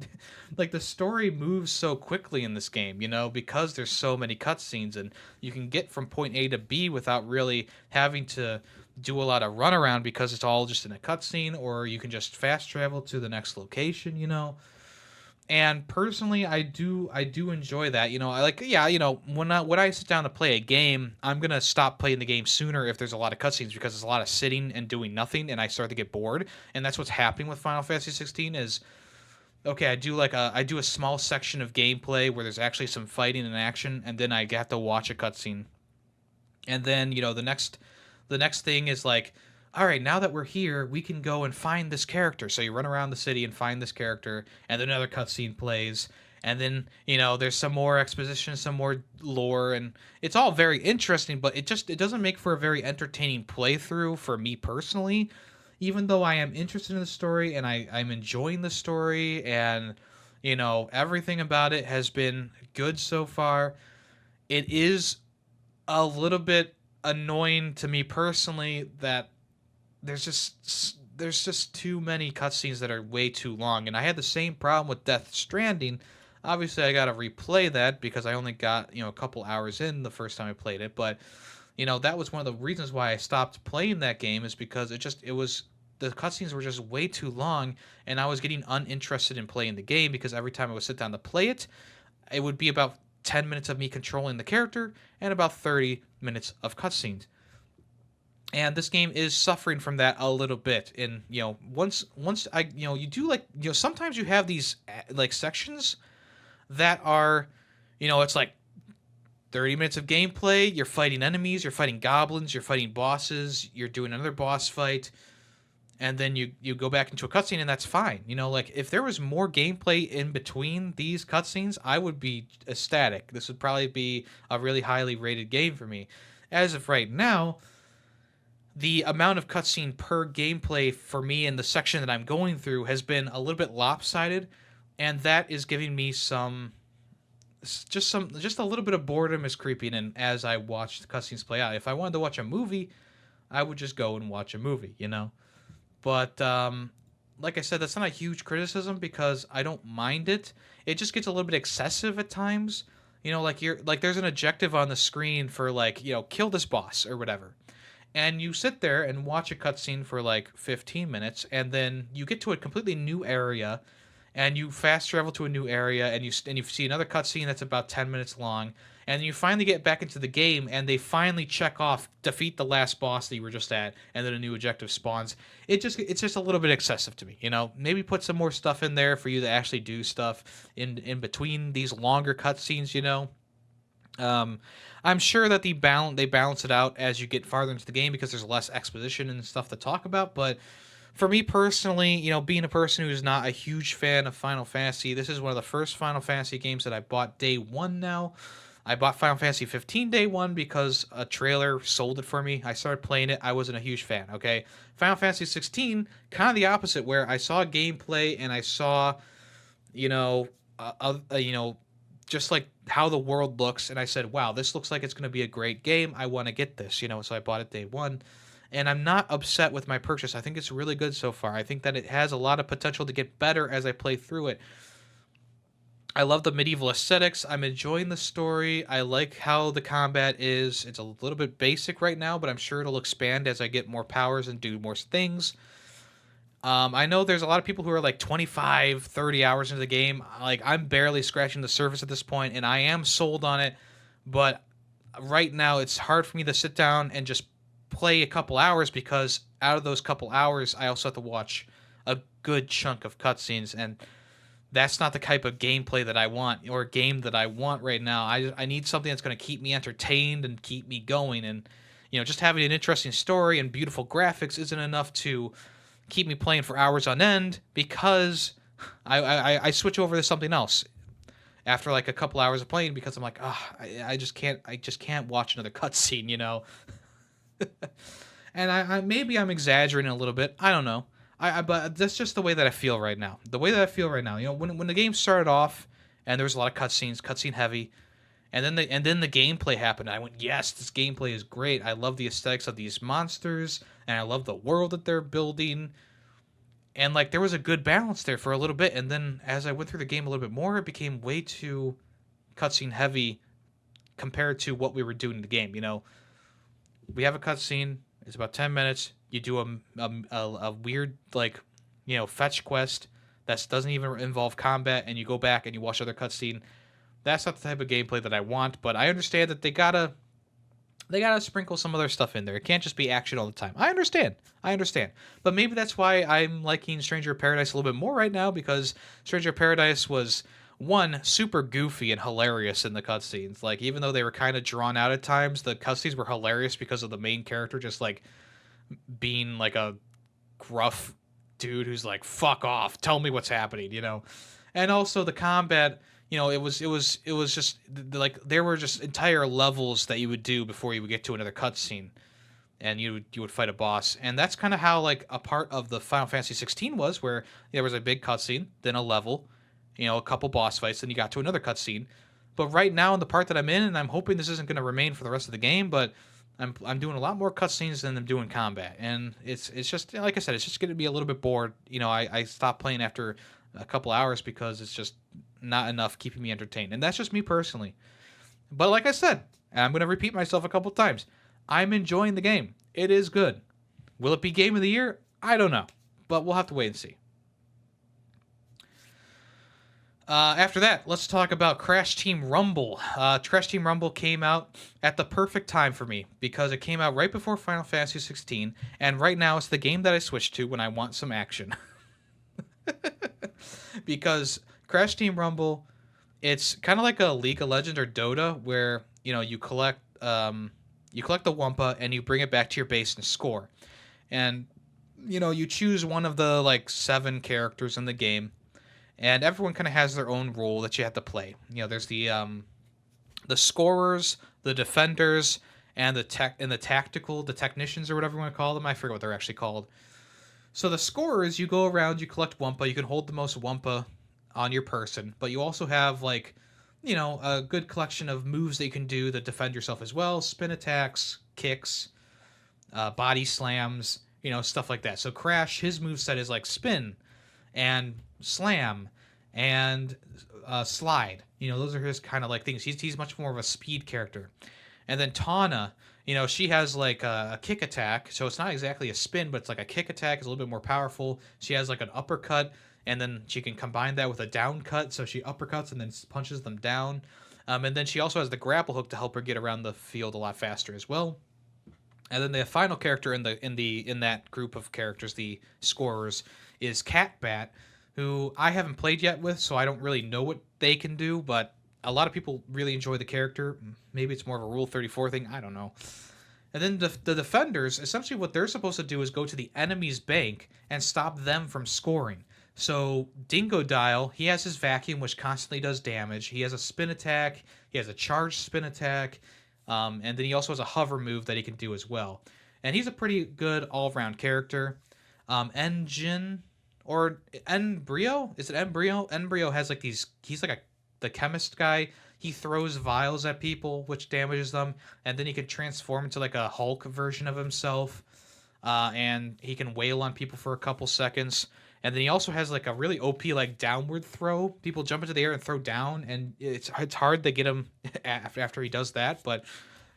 like the story moves so quickly in this game, because there's so many cutscenes, and you can get from point A to B without really having to do a lot of runaround, because it's all just in a cutscene, or you can just fast travel to the next location. And personally, I do enjoy that. I like, yeah, when I sit down to play a game, I'm gonna stop playing the game sooner if there's a lot of cutscenes, because there's a lot of sitting and doing nothing, and I start to get bored. And that's what's happening with Final Fantasy 16 is, okay, I do a small section of gameplay where there's actually some fighting and action, and then I have to watch a cutscene. And then, the next thing is like, all right, now that we're here, we can go and find this character. So you run around the city and find this character, and then another cutscene plays, and then, there's some more exposition, some more lore, and it's all very interesting, but it doesn't make for a very entertaining playthrough for me personally. Even though I am interested in the story and I'm enjoying the story, and everything about it has been good so far, it is a little bit annoying to me personally that there's just too many cutscenes that are way too long, and I had the same problem with Death Stranding. Obviously, I gotta replay that because I only got a couple hours in the first time I played it, but that was one of the reasons why I stopped playing that game, is because it was the cutscenes were just way too long, and I was getting uninterested in playing the game because every time I would sit down to play it, it would be about 10 minutes of me controlling the character and about 30 minutes of cutscenes. And this game is suffering from that a little bit. And once I you do, like, sometimes you have these like sections that are, it's like 30 minutes of gameplay, you're fighting enemies, you're fighting goblins, you're fighting bosses, you're doing another boss fight, and then you go back into a cutscene, and that's fine. Like, if there was more gameplay in between these cutscenes, I would be ecstatic. This would probably be a really highly rated game for me. As of right now, the amount of cutscene per gameplay for me in the section that I'm going through has been a little bit lopsided, and that is giving me just a little bit of boredom is creeping in as I watch the cutscenes play out. If I wanted to watch a movie, I would just go and watch a movie. But like I said, that's not a huge criticism because I don't mind it. It just gets a little bit excessive at times. Like there's an objective on the screen for, like, kill this boss or whatever. And you sit there and watch a cutscene for like 15 minutes, and then you get to a completely new area, and you fast travel to a new area, and you see another cutscene that's about 10 minutes long, and you finally get back into the game, and they finally check off defeat the last boss that you were just at, and then a new objective spawns. It's just a little bit excessive to me. Maybe put some more stuff in there for you to actually do stuff in between these longer cutscenes. I'm sure that they balance it out as you get farther into the game because there's less exposition and stuff to talk about. But for me personally, being a person who's not a huge fan of Final Fantasy, this is one of the first Final Fantasy games that I bought day one now. I bought Final Fantasy 15 day one because a trailer sold it for me. I started playing it. I wasn't a huge fan, okay? Final Fantasy 16, kind of the opposite, where I saw gameplay and I saw, you know, just like how the world looks, and I said, wow, this looks like it's going to be a great game. I want to get this, so I bought it day one. And I'm not upset with my purchase. I think it's really good so far. I think that it has a lot of potential to get better as I play through it. I love the medieval aesthetics. I'm enjoying the story. I like how the combat is. It's a little bit basic right now, but I'm sure it'll expand as I get more powers and do more things. I know there's a lot of people who are like 25, 30 hours into the game. Like, I'm barely scratching the surface at this point, and I am sold on it. But right now, it's hard for me to sit down and just play a couple hours because out of those couple hours, I also have to watch a good chunk of cutscenes, and that's not the type of gameplay that I want or game that I want right now. I need something that's going to keep me entertained and keep me going. And, just having an interesting story and beautiful graphics isn't enough to keep me playing for hours on end because I switch over to something else after like a couple hours of playing because I'm like, I just can't watch another cutscene, And I maybe I'm exaggerating a little bit. I don't know. But that's just the way that I feel right now. The way that I feel right now. When the game started off and there was a lot of cutscene heavy, and then the gameplay happened. I went, yes, this gameplay is great. I love the aesthetics of these monsters, and I love the world that they're building. And like there was a good balance there for a little bit, and then as I went through the game a little bit more, it became way too cutscene heavy compared to what we were doing in the game. We have a cutscene. It's about 10 minutes. You do a weird, like, fetch quest that doesn't even involve combat, and you go back and you watch another cutscene. That's not the type of gameplay that I want, but I understand that they gotta sprinkle some other stuff in there. It can't just be action all the time. I understand. But maybe that's why I'm liking Stranger of Paradise a little bit more right now, because Stranger of Paradise was one, super goofy and hilarious in the cutscenes. Like, even though they were kind of drawn out at times, the cutscenes were hilarious because of the main character just like being like a gruff dude who's like, "Fuck off, tell me what's happening," you know. And also the combat, you know, it was just like there were just entire levels that you would do before you would get to another cutscene, and you would fight a boss. And that's kind of how like a part of the Final Fantasy 16 was, where there was a big cutscene, then a level, you know, a couple boss fights, then you got to another cutscene. But right now in the part that I'm in, and I'm hoping this isn't going to remain for the rest of the game, but I'm doing a lot more cutscenes than I'm doing combat, and it's just like I said, it's just going to be a little bit bored. You know, I stopped playing after a couple hours because it's just not enough keeping me entertained, and that's just me personally. But like I said, and I'm going to repeat myself a couple times, I'm enjoying the game. It is good. Will it be Game of the Year? I don't know, but we'll have to wait and see. After that, let's talk about Crash Team Rumble. Crash Team Rumble came out at the perfect time for me because it came out right before Final Fantasy 16, and right now it's the game that I switch to when I want some action. Because Crash Team Rumble, it's kind of like a League of Legends or Dota, where you know you collect the Wumpa and you bring it back to your base and score, and you know you choose one of the like 7 characters in the game, and everyone kind of has their own role that you have to play. You know, there's the scorers, the defenders, and the technicians or whatever you want to call them. I forget what they're actually called. So the scorers, you go around, you collect Wumpa, you can hold the most Wumpa on your person, but you also have like, you know, a good collection of moves that you can do to defend yourself as well: spin attacks, kicks, body slams, you know, stuff like that. So Crash, his moveset is like spin and slam and slide. You know, those are his kind of like things. He's much more of a speed character. And then Tawna, you know, she has like a kick attack, so it's not exactly a spin, but it's like a kick attack. It's a little bit more powerful. She has like an uppercut, and then she can combine that with a down cut, so she uppercuts and then punches them down. And then she also has the grapple hook to help her get around the field a lot faster as well. And then the final character in that group of characters, the scorers, is Cat Bat, who I haven't played yet with, so I don't really know what they can do, but a lot of people really enjoy the character. Maybe it's more of a Rule 34 thing, I don't know. And then the defenders, essentially what they're supposed to do is go to the enemy's bank and stop them from scoring. So Dingodile, he has his vacuum, which constantly does damage. He has a spin attack. He has a charged spin attack. And then he also has a hover move that he can do as well. And he's a pretty good all-around character. Engine or Embryo? Is it Embryo? Embryo has like these. He's like the chemist guy. He throws vials at people, which damages them, and then he can transform into like a Hulk version of himself. And he can wail on people for a couple seconds. And then he also has like a really OP like downward throw. People jump into the air and throw down, and it's hard to get him after he does that, but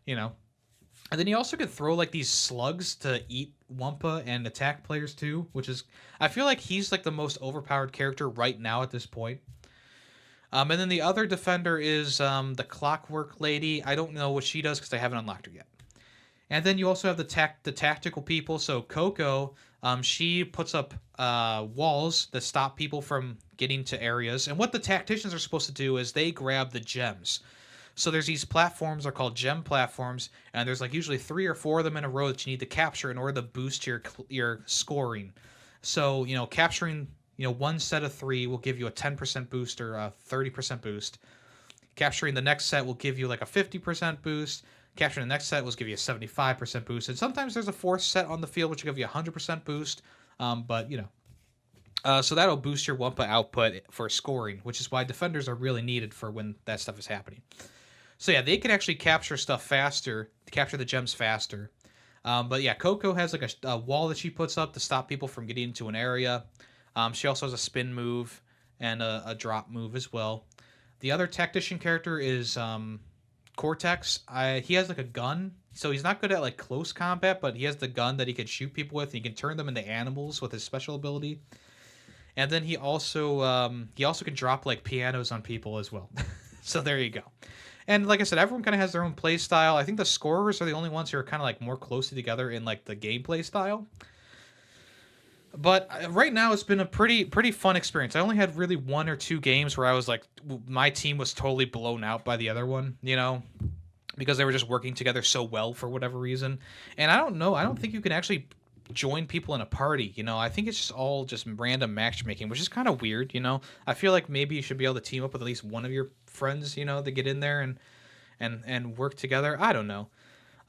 you know. And then he also can throw like these slugs to eat Wumpa and attack players too, which is, I feel like he's like the most overpowered character right now at this point. And then the other defender is the Clockwork Lady. I don't know what she does because I haven't unlocked her yet. And then you also have the tactical people. So Coco, she puts up walls that stop people from getting to areas. And what the tacticians are supposed to do is they grab the gems. So there's these platforms, they're called gem platforms, and there's like usually 3 or 4 of them in a row that you need to capture in order to boost your scoring. So, you know, capturing, you know, one set of 3 will give you a 10% boost or a 30% boost. Capturing the next set will give you like a 50% boost. Capturing the next set will give you a 75% boost. And sometimes there's a 4th set on the field which will give you a 100% boost. But, you know. So that'll boost your Wumpa output for scoring, which is why defenders are really needed for when that stuff is happening. So yeah, they can actually capture stuff faster, capture the gems faster. But yeah, Coco has like a wall that she puts up to stop people from getting into an area. She also has a spin move and a drop move as well. The other tactician character is Cortex. He has like a gun, so he's not good at like close combat, but he has the gun that he can shoot people with, and he can turn them into animals with his special ability. And then he also can drop like pianos on people as well. So there you go. And like I said, everyone kind of has their own play style. I think the scorers are the only ones who are kind of like more closely together in like the gameplay style. But right now, it's been a pretty fun experience. I only had really one or two games where I was like, my team was totally blown out by the other one, because they were just working together so well for whatever reason. And I don't know. I don't think you can actually join people in a party. I think it's just all just random matchmaking, which is kind of weird. I feel like maybe you should be able to team up with at least one of your friends, to get in there and work together. I don't know.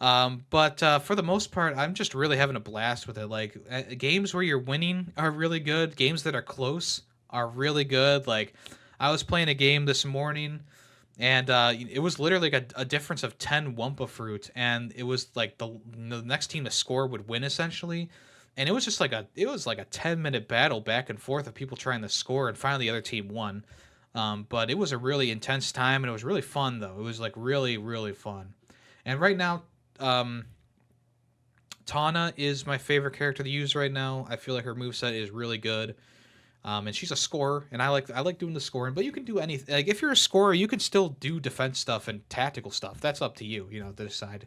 But for the most part, I'm just really having a blast with it. Like games where you're winning are really good. Games that are close are really good. Like I was playing a game this morning, and it was literally like a difference of 10 Wumpa fruit, and it was like the next team to score would win essentially. And it was like a 10-minute battle back and forth of people trying to score, and finally the other team won. But it was a really intense time, and it was really fun though. It was like really really fun. And right now, um, Tana is my favorite character to use right now. I feel like her moveset is really good. And she's a scorer, and I like doing the scoring. But you can do anything. Like if you're a scorer, you can still do defense stuff and tactical stuff. That's up to you, to decide.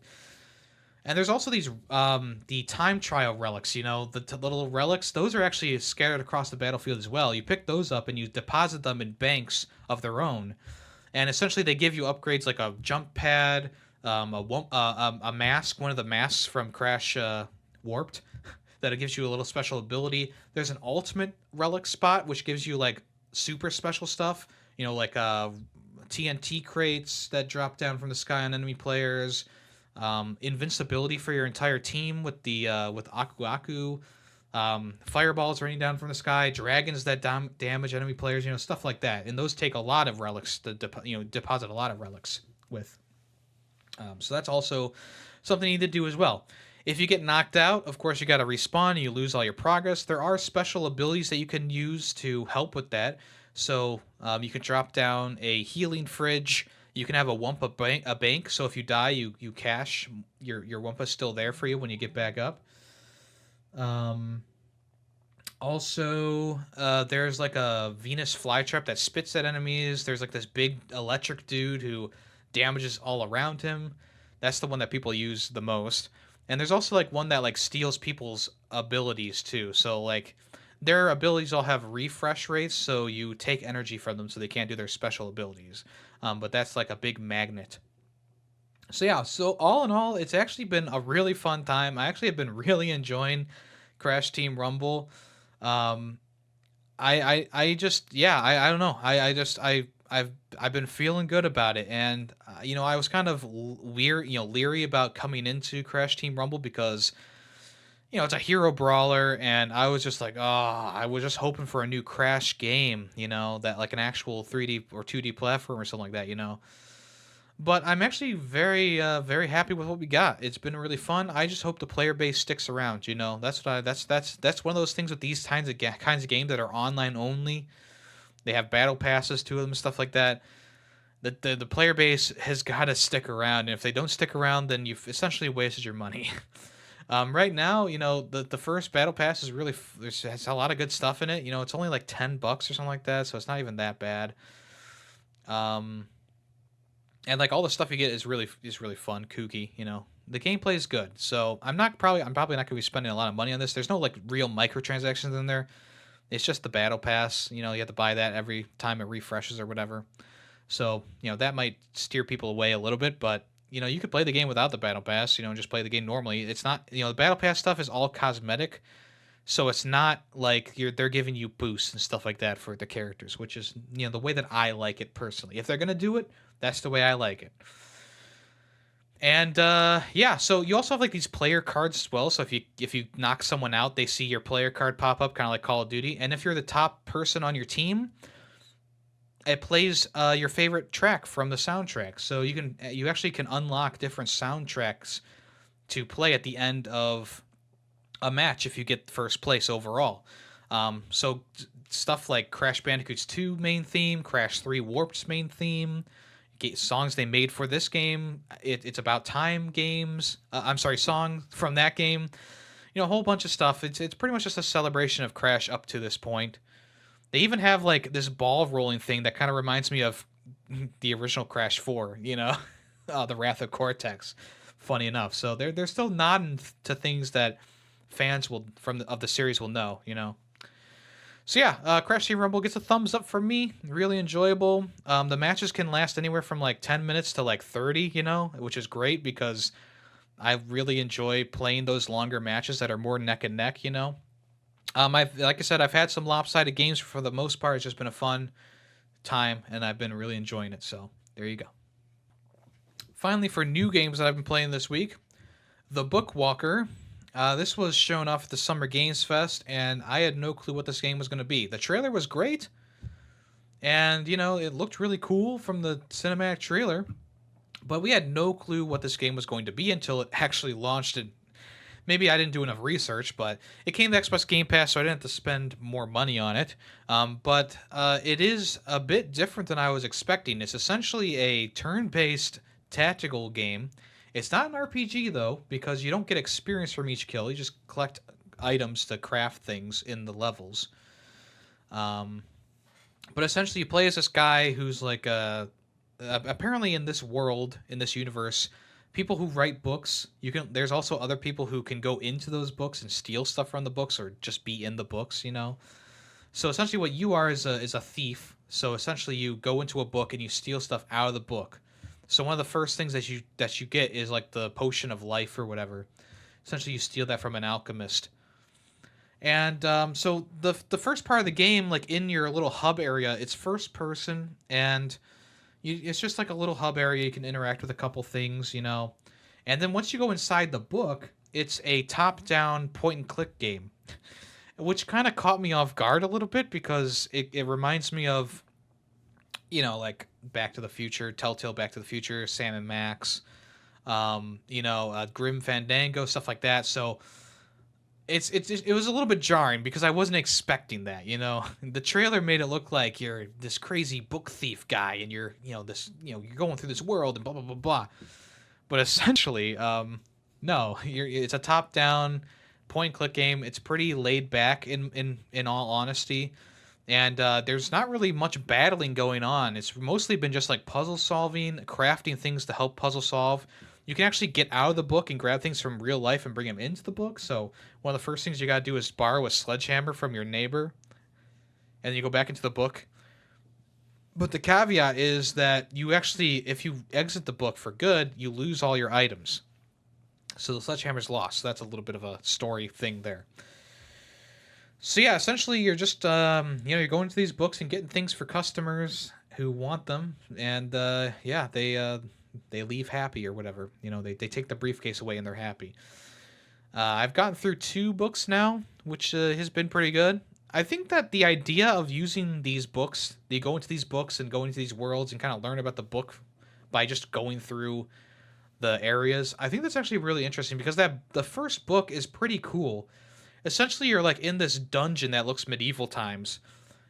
And there's also these the time trial relics. The little relics. Those are actually scattered across the battlefield as well. You pick those up and you deposit them in banks of their own, and essentially they give you upgrades like a jump pad, a mask, one of the masks from Crash Warped, that it gives you a little special ability. There's an ultimate relic spot which gives you like super special stuff, like TNT crates that drop down from the sky on enemy players, invincibility for your entire team with Aku Aku, fireballs raining down from the sky, dragons that damage enemy players, stuff like that. And those take a lot of relics to deposit a lot of relics with. So that's also something you need to do as well. If you get knocked out, of course, you got to respawn and you lose all your progress. There are special abilities that you can use to help with that. So you can drop down a healing fridge. You can have a bank. So if you die, you cash. Your Wumpa's still there for you when you get back up. Um, Also, there's like a Venus flytrap that spits at enemies. There's like this big electric dude who damages all around him. That's the one that people use the most. And there's also like one that like steals people's abilities too. So like their abilities all have refresh rates, so you take energy from them so they can't do their special abilities. But that's like a big magnet. So yeah, so all in all, it's actually been a really fun time. I actually have been really enjoying Crash Team Rumble. Um, I just yeah I don't know I've been feeling good about it, and I was kind of leery about coming into Crash Team Rumble because it's a hero brawler, and I was just like, oh, I was just hoping for a new Crash game, that like an actual 3D or 2D platform or something like that. But I'm actually very happy with what we got. It's been really fun. I just hope the player base sticks around. That's what I that's one of those things with these kinds of games that are online only. They have battle passes to them and stuff like that. The player base has got to stick around, and if they don't stick around, then you've essentially wasted your money. Right now, the first battle pass is really has a lot of good stuff in it. It's only like $10 or something like that, so it's not even that bad. Um, and like all the stuff you get is really fun, kooky. The gameplay is good, so I'm probably not gonna be spending a lot of money on this. There's no like real microtransactions in there. It's just the battle pass. You have to buy that every time it refreshes or whatever. So that might steer people away a little bit, but you could play the game without the battle pass. And just play the game normally. It's not the battle pass stuff is all cosmetic, so it's not like they're giving you boosts and stuff like that for the characters, which is the way that I like it personally. If they're gonna do it, that's the way I like it. And yeah, so you also have like these player cards as well. So if you knock someone out, they see your player card pop up, kind of like Call of Duty. And if you're the top person on your team, it plays your favorite track from the soundtrack. So you actually can unlock different soundtracks to play at the end of a match if you get first place overall. So stuff like Crash Bandicoot's 2 main theme, Crash 3 Warped's main theme, songs they made for this game. It's about time games. I'm sorry, song from that game. A whole bunch of stuff. It's pretty much just a celebration of Crash up to this point. They even have like this ball rolling thing that kind of reminds me of the original Crash 4. The Wrath of Cortex. Funny enough, so they're still nodding to things that fans will of the series will know, you know. So yeah, Crash Team Rumble gets a thumbs up from me. Really enjoyable. The matches can last anywhere from like 10 minutes to like 30, you know, which is great because I really enjoy playing those longer matches that are more neck and neck, you know. I've like I said, I've had some lopsided games. For the most part, it's just been a fun time, and I've been really enjoying it. So there you go. Finally, for new games that I've been playing this week, The Bookwalker. This was shown off at the Summer Games Fest, and I had no clue what this game was going to be. The trailer was great, and you know it looked really cool from the cinematic trailer, but we had no clue what this game was going to be until it actually launched. And maybe I didn't do enough research, but it came to Xbox Game Pass, so I didn't have to spend more money on it. But it is a bit different than I was expecting. It's essentially a turn-based tactical game. It's not an RPG though, because you don't get experience from each kill. You just collect items to craft things in the levels. But essentially, you play as this guy who's like apparently in this world, in this universe, people who write books. You can. There's also other people who can go into those books and steal stuff from the books, or just be in the books. You know. So essentially, what you are is a thief. So essentially, you go into a book and you steal stuff out of the book. So one of the first things that you get is like the potion of life or whatever. Essentially, you steal that from an alchemist. And so the first part of the game, like in your little hub area, it's first person, and it's just like a little hub area. You can interact with a couple things, you know. And then once you go inside the book, it's a top-down point-and-click game, which kind of caught me off guard a little bit because it reminds me of, you know, like Back to the Future, Telltale Back to the Future, Sam and Max, Grim Fandango, stuff like that. So it was a little bit jarring because I wasn't expecting that, you know. The trailer made it look like you're this crazy book thief guy and you're, you know, you're going through this world and blah blah blah blah. But essentially, no, it's a top-down point-and-click game. It's pretty laid back in all honesty. And there's not really much battling going on. It's mostly been just like puzzle solving, crafting things to help puzzle solve. You can actually get out of the book and grab things from real life and bring them into the book. So one of the first things you got to do is borrow a sledgehammer from your neighbor, and then you go back into the book. But the caveat is that you actually, if you exit the book for good, you lose all your items. So the sledgehammer's lost. So that's a little bit of a story thing there. So yeah, essentially you're just you're going to these books and getting things for customers who want them, and they leave happy or whatever. You know, they take the briefcase away and they're happy. I've gotten through 2 books now, which has been pretty good. I think that the idea of using these books, you go into these books and go into these worlds and kind of learn about the book by just going through the areas. I think that's actually really interesting because the first book is pretty cool. Essentially, you're like in this dungeon that looks medieval times,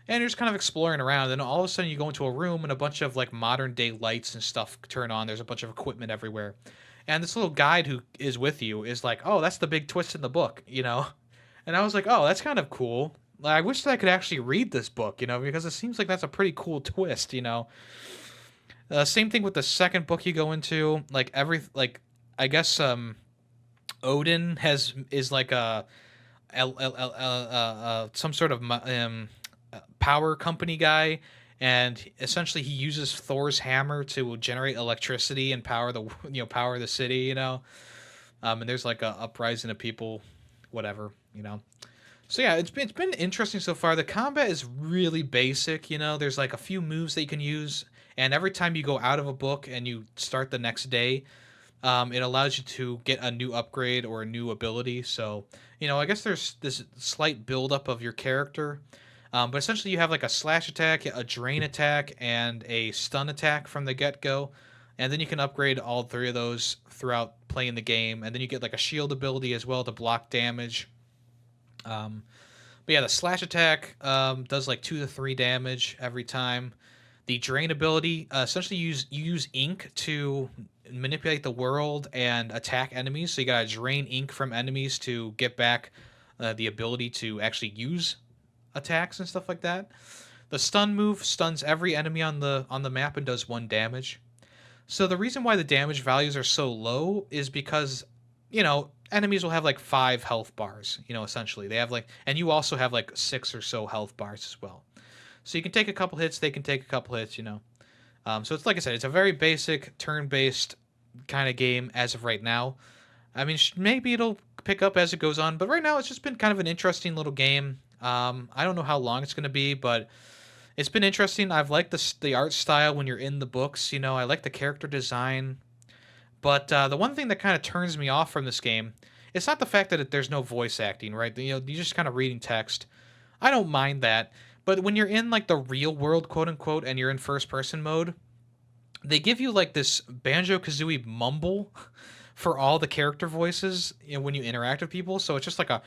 and you're just kind of exploring around, and all of a sudden you go into a room and a bunch of like modern day lights and stuff turn on. There's a bunch of equipment everywhere, and this little guide who is with you is like, oh, that's the big twist in the book, you know. And I was like, oh, that's kind of cool. Like, I wish that I could actually read this book, you know, because it seems like that's a pretty cool twist, you know. Same thing with the second book you go into. I guess Odin is like a some sort of power company guy, and essentially he uses Thor's hammer to generate electricity and power the city, you know. And there's like a uprising of people, whatever, you know. So yeah, it's been interesting so far. The combat is really basic, you know. There's like a few moves that you can use, and every time you go out of a book and you start the next day, it allows you to get a new upgrade or a new ability. So, you know, I guess there's this slight buildup of your character. But essentially you have like a slash attack, a drain attack, and a stun attack from the get-go. And then you can upgrade all 3 of those throughout playing the game. And then you get like a shield ability as well to block damage. But yeah, the slash attack does like 2 to 3 damage every time. The drain ability, essentially you use ink to manipulate the world and attack enemies. So you gotta drain ink from enemies to get back the ability to actually use attacks and stuff like that. The stun move stuns every enemy on the map and does 1 damage. So the reason why the damage values are so low is because, you know, enemies will have like 5 health bars, essentially. They have like, and you also have like 6 or so health bars as well. So you can take a couple hits, they can take a couple hits. So it's like I said, it's a very basic turn-based kind of game as of right now. I mean, maybe it'll pick up as it goes on, but right now it's just been kind of an interesting little game. I don't know how long it's going to be, but it's been interesting. I've liked the art style when you're in the books. I like the character design. But the one thing that kind of turns me off from this game, it's not the fact that there's no voice acting, right? You're just kind of reading text. I don't mind that. But when you're in like the real world, quote unquote, and you're in first person mode, they give you like this Banjo Kazooie mumble for all the character voices when you interact with people. So it's just like a,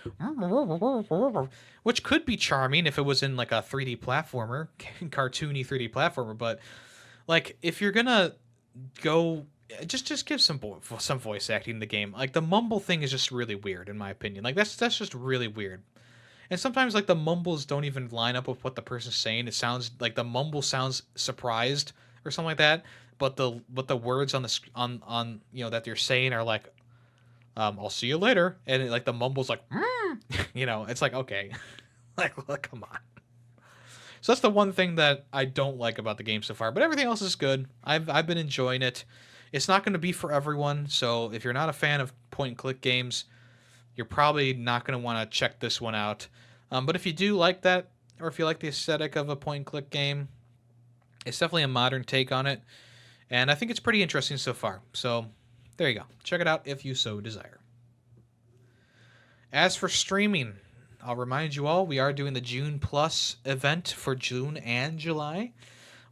which could be charming if it was in like a 3D platformer, cartoony 3D platformer. But like if you're gonna go, just give some voice acting in the game. Like the mumble thing is just really weird in my opinion. Like that's just really weird. And sometimes like the mumbles don't even line up with what the person's saying. It sounds like the mumble sounds surprised or something like that, but the words on the on that you're saying are like, I'll see you later, and like the mumble's like, it's like, okay, like, look, come on. So that's the one thing that I don't like about the game so far, but everything else is good. I've been enjoying it. It's not going to be for everyone, so if you're not a fan of point and click games, you're probably not going to want to check this one out. But if you do like that, or if you like the aesthetic of a point and click game, it's definitely a modern take on it, and I think it's pretty interesting so far. So there you go. Check it out if you so desire. As for streaming, I'll remind you all, we are doing the June Plus event for June and July,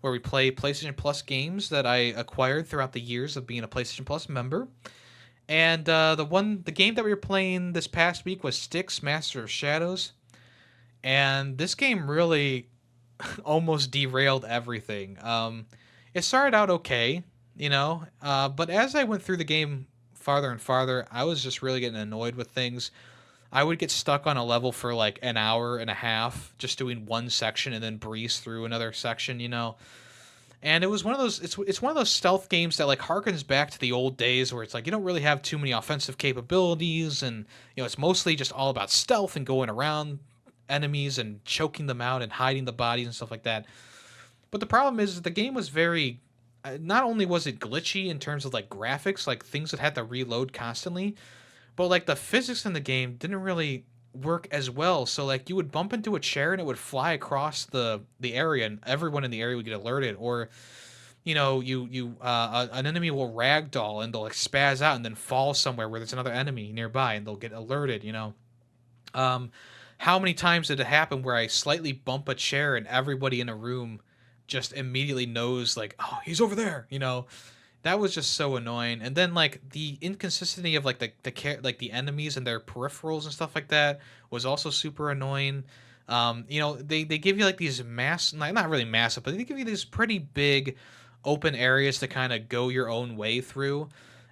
where we play PlayStation Plus games that I acquired throughout the years of being a PlayStation Plus member. And the game that we were playing this past week was Styx, Master of Shadows. And this game really almost derailed everything. It started out okay, but as I went through the game farther and farther, I was just really getting annoyed with things. I would get stuck on a level for like an hour and a half just doing one section and then breeze through another section, And it was one of those it's one of those stealth games that like harkens back to the old days where it's like you don't really have too many offensive capabilities, and it's mostly just all about stealth and going around enemies and choking them out and hiding the bodies and stuff like that. But the problem is the game was very not only was it glitchy in terms of like graphics, like things that had to reload constantly, but like the physics in the game didn't really work as well. So like you would bump into a chair and it would fly across the area, and everyone in the area would get alerted. Or an enemy will ragdoll and they'll like spaz out and then fall somewhere where there's another enemy nearby and they'll get alerted. How many times did it happen where I slightly bump a chair and everybody in a room just immediately knows like, oh, he's over there. That was just so annoying. And then like the inconsistency of like the enemies and their peripherals and stuff like that was also super annoying. They give you like these not really massive, but they give you these pretty big open areas to kind of go your own way through.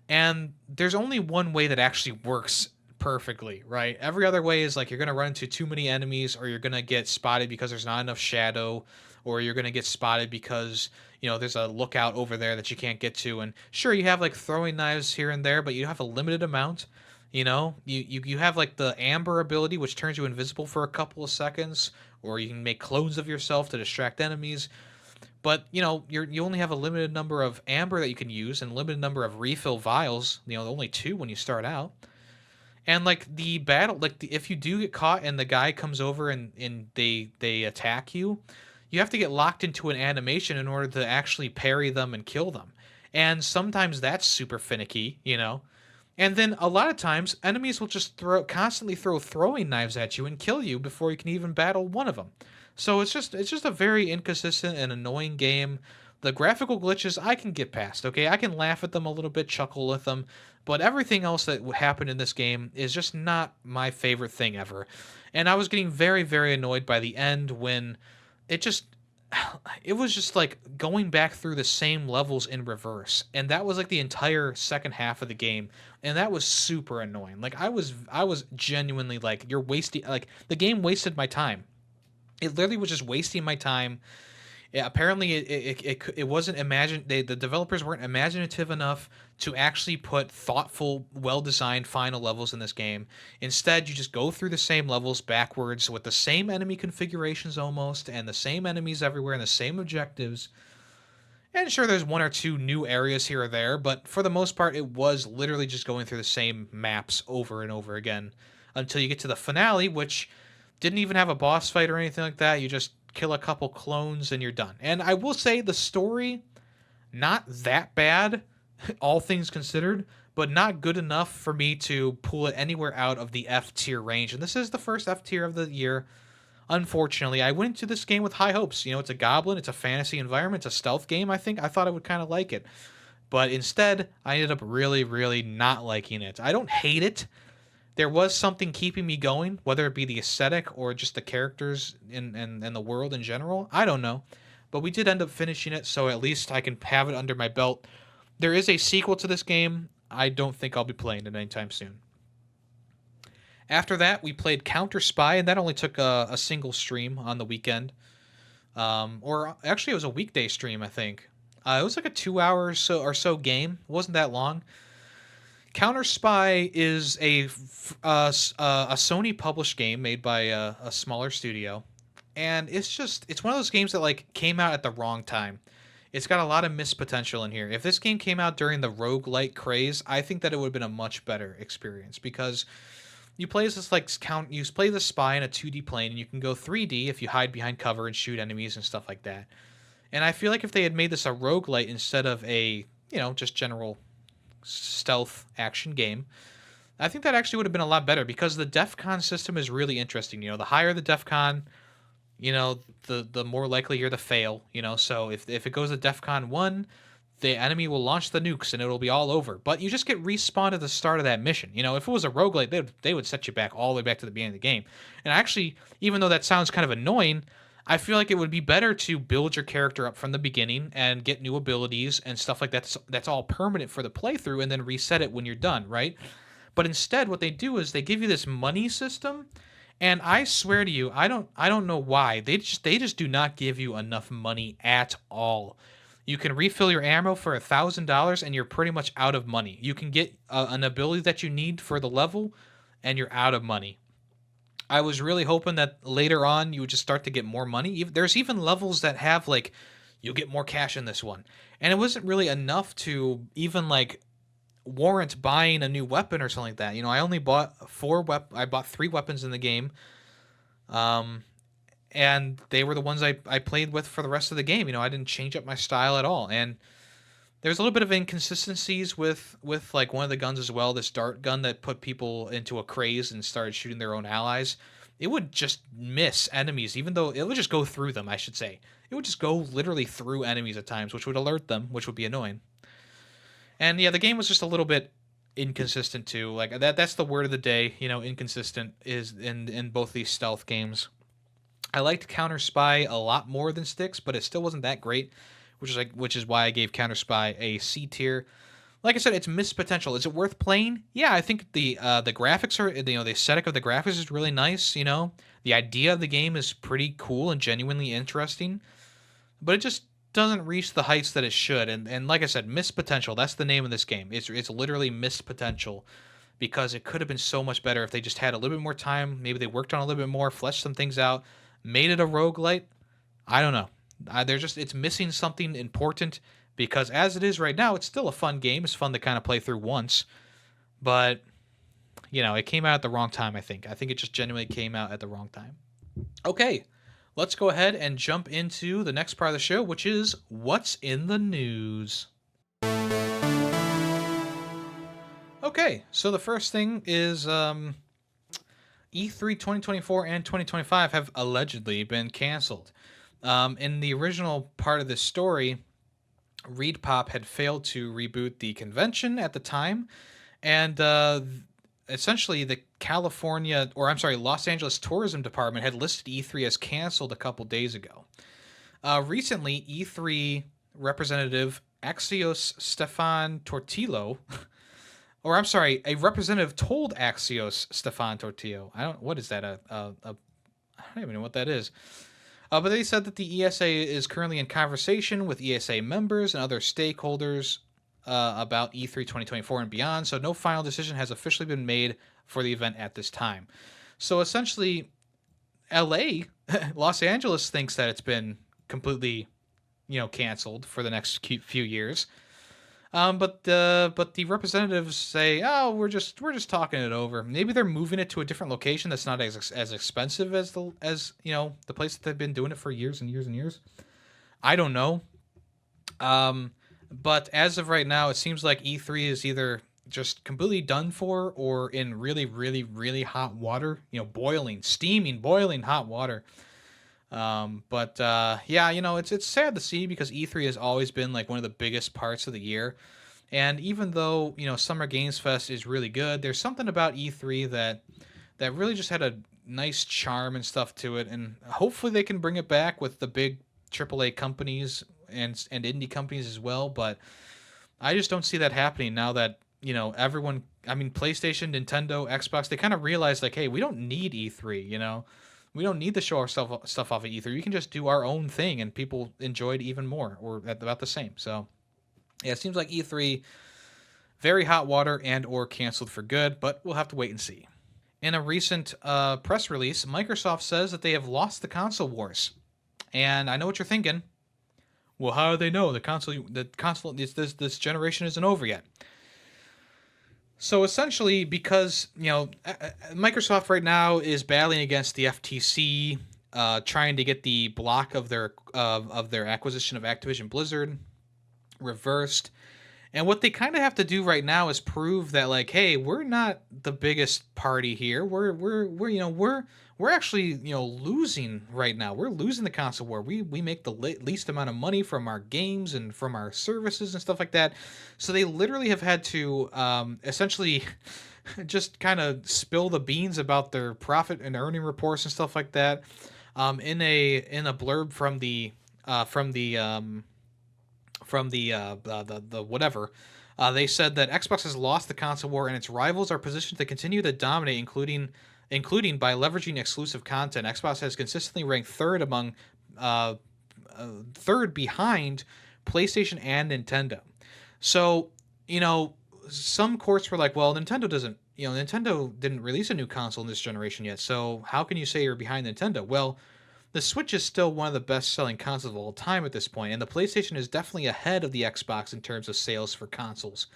And there's only one way that actually works perfectly, right? Every other way is like you're going to run into too many enemies, or you're going to get spotted because there's not enough shadow, or you're going to get spotted because there's a lookout over there that you can't get to. And sure, you have like throwing knives here and there, but you have a limited amount. You have like the amber ability, which turns you invisible for a couple of seconds, or you can make clones of yourself to distract enemies. But you only have a limited number of amber that you can use and a limited number of refill vials. Only 2 when you start out. And like the battle, if you do get caught and the guy comes over and they attack you, you have to get locked into an animation in order to actually parry them and kill them. And sometimes that's super finicky, And then a lot of times enemies will just constantly throw throwing knives at you and kill you before you can even battle one of them. So it's just a very inconsistent and annoying game. The graphical glitches I can get past, okay? I can laugh at them a little bit, chuckle with them, but everything else that happened in this game is just not my favorite thing ever. And I was getting very, very annoyed by the end when it was just like going back through the same levels in reverse. And that was like the entire second half of the game. And that was super annoying. Like I was genuinely like, you're wasting, like the game wasted my time. It literally was just wasting my time. Yeah, apparently it wasn't imagine the developers weren't imaginative enough to actually put thoughtful, well-designed final levels in this game. Instead, you just go through the same levels backwards with the same enemy configurations almost, and the same enemies everywhere and the same objectives. And sure, there's one or two new areas here or there, but for the most part, it was literally just going through the same maps over and over again until you get to the finale, which didn't even have a boss fight or anything like that. You just kill a couple clones and you're done. And I will say the story, not that bad, all things considered, but not good enough for me to pull it anywhere out of the F tier range. And this is the first F tier of the year. Unfortunately, I went into this game with high hopes. You know, it's a goblin, it's a fantasy environment, it's a stealth game. I thought I would kind of like it. But instead, I ended up really, really not liking it. I don't hate it. There was something keeping me going, whether it be the aesthetic or just the characters and the world in general. I don't know. But we did end up finishing it, so at least I can have it under my belt. There is a sequel to this game. I don't think I'll be playing it anytime soon. After that, we played Counter Spy, and that only took a single stream on the weekend. Or actually, it was a weekday stream, I think. It was like a 2 hour or so game. It wasn't that long. Counter Spy is a Sony published game made by a smaller studio, and it's one of those games that like came out at the wrong time. It's got a lot of missed potential in here. If this game came out during the roguelite craze, I think that it would have been a much better experience because you play as this you play the spy in a 2D plane, and you can go 3D if you hide behind cover and shoot enemies and stuff like that. And I feel like if they had made this a roguelite instead of a, just general stealth action game, I think that actually would have been a lot better because the DEFCON system is really interesting. The higher the DEFCON, the more likely you're to fail. So if it goes to DEFCON 1, the enemy will launch the nukes and it'll be all over. But you just get respawned at the start of that mission. If it was a roguelite, they would set you back all the way back to the beginning of the game. And actually, even though that sounds kind of annoying, I feel like it would be better to build your character up from the beginning and get new abilities and stuff like that. That's all permanent for the playthrough and then reset it when you're done, right? But instead, what they do is they give you this money system, and I swear to you, I don't know why they just do not give you enough money at all. You can refill your ammo for $1,000, and you're pretty much out of money. You can get an ability that you need for the level, and you're out of money. I was really hoping that later on you would just start to get more money. There's even levels that have like, you'll get more cash in this one, and it wasn't really enough to even like warrant buying a new weapon or something like that. I only bought I bought 3 weapons in the game, and they were the ones I played with for the rest of the game. I didn't change up my style at all, and there's a little bit of inconsistencies with like one of the guns as well, this dart gun that put people into a craze and started shooting their own allies. It would just miss enemies, even though it would just go through them, I should say. It would just go literally through enemies at times, which would alert them, which would be annoying. And yeah, the game was just a little bit inconsistent too. Like that's the word of the day, inconsistent is in both these stealth games. I liked Counter Spy a lot more than Styx, but it still wasn't that great, which is why I gave Counter Spy a C tier. Like I said, it's missed potential. Is it worth playing? Yeah, I think the graphics are, the aesthetic of the graphics is really nice. The idea of the game is pretty cool and genuinely interesting, but it just doesn't reach the heights that it should. And like I said, missed potential. That's the name of this game. It's literally missed potential because it could have been so much better if they just had a little bit more time. Maybe they worked on a little bit more, fleshed some things out, made it a roguelite. I don't know. It's missing something important because as it is right now, it's still a fun game. It's fun to kind of play through once, but it came out at the wrong time. I think it just genuinely came out at the wrong time. Okay, let's go ahead and jump into the next part of the show, which is what's in the news. Okay, so the first thing is E3 2024 and 2025 have allegedly been canceled. In the original part of this story, ReedPop had failed to reboot the convention at the time, and essentially the Los Angeles Tourism Department had listed E3 as canceled a couple days ago. Recently, E3 representative Axios Stefan Tortillo, a representative told Axios Stefan Tortillo. What is that? I don't even know what that is. But they said that the ESA is currently in conversation with ESA members and other stakeholders about E3 2024 and beyond. So no final decision has officially been made for the event at this time. So essentially, LA, Los Angeles thinks that it's been completely, canceled for the next few years. But the representatives say, oh, we're just talking it over. Maybe they're moving it to a different location that's not as expensive as the place that they've been doing it for years and years and years. I don't know. But as of right now, it seems like E3 is either just completely done for or in really, really, really hot water. Boiling, steaming, boiling hot water. But yeah, it's sad to see because E3 has always been like one of the biggest parts of the year. And even though, Summer Games Fest is really good, there's something about E3 that really just had a nice charm and stuff to it. And hopefully they can bring it back with the big AAA companies and indie companies as well. But I just don't see that happening now that, everyone, I mean, PlayStation, Nintendo, Xbox, they kind of realize like, hey, we don't need E3. We don't need to show our stuff off at E3. We can just do our own thing, and people enjoyed even more, or at about the same. So, yeah, it seems like E3 very hot water and or canceled for good, but we'll have to wait and see. In a recent press release, Microsoft says that they have lost the console wars, and I know what you're thinking. Well, how do they know the console this generation isn't over yet? So essentially, because Microsoft right now is battling against the FTC, trying to get the block of their acquisition of Activision Blizzard reversed, and what they kind of have to do right now is prove that like, hey, we're not the biggest party here. We're actually losing right now. We're losing the console war. We make the least amount of money from our games and from our services and stuff like that. So they literally have had to essentially just kind of spill the beans about their profit and earning reports and stuff like that. In a blurb from the whatever. They said that Xbox has lost the console war and its rivals are positioned to continue to dominate, including by leveraging exclusive content. Xbox has consistently ranked third behind PlayStation and Nintendo. So, some courts were like, well, Nintendo didn't release a new console in this generation yet. So how can you say you're behind Nintendo? Well, the Switch is still one of the best-selling consoles of all time at this point, and the PlayStation is definitely ahead of the Xbox in terms of sales for consoles.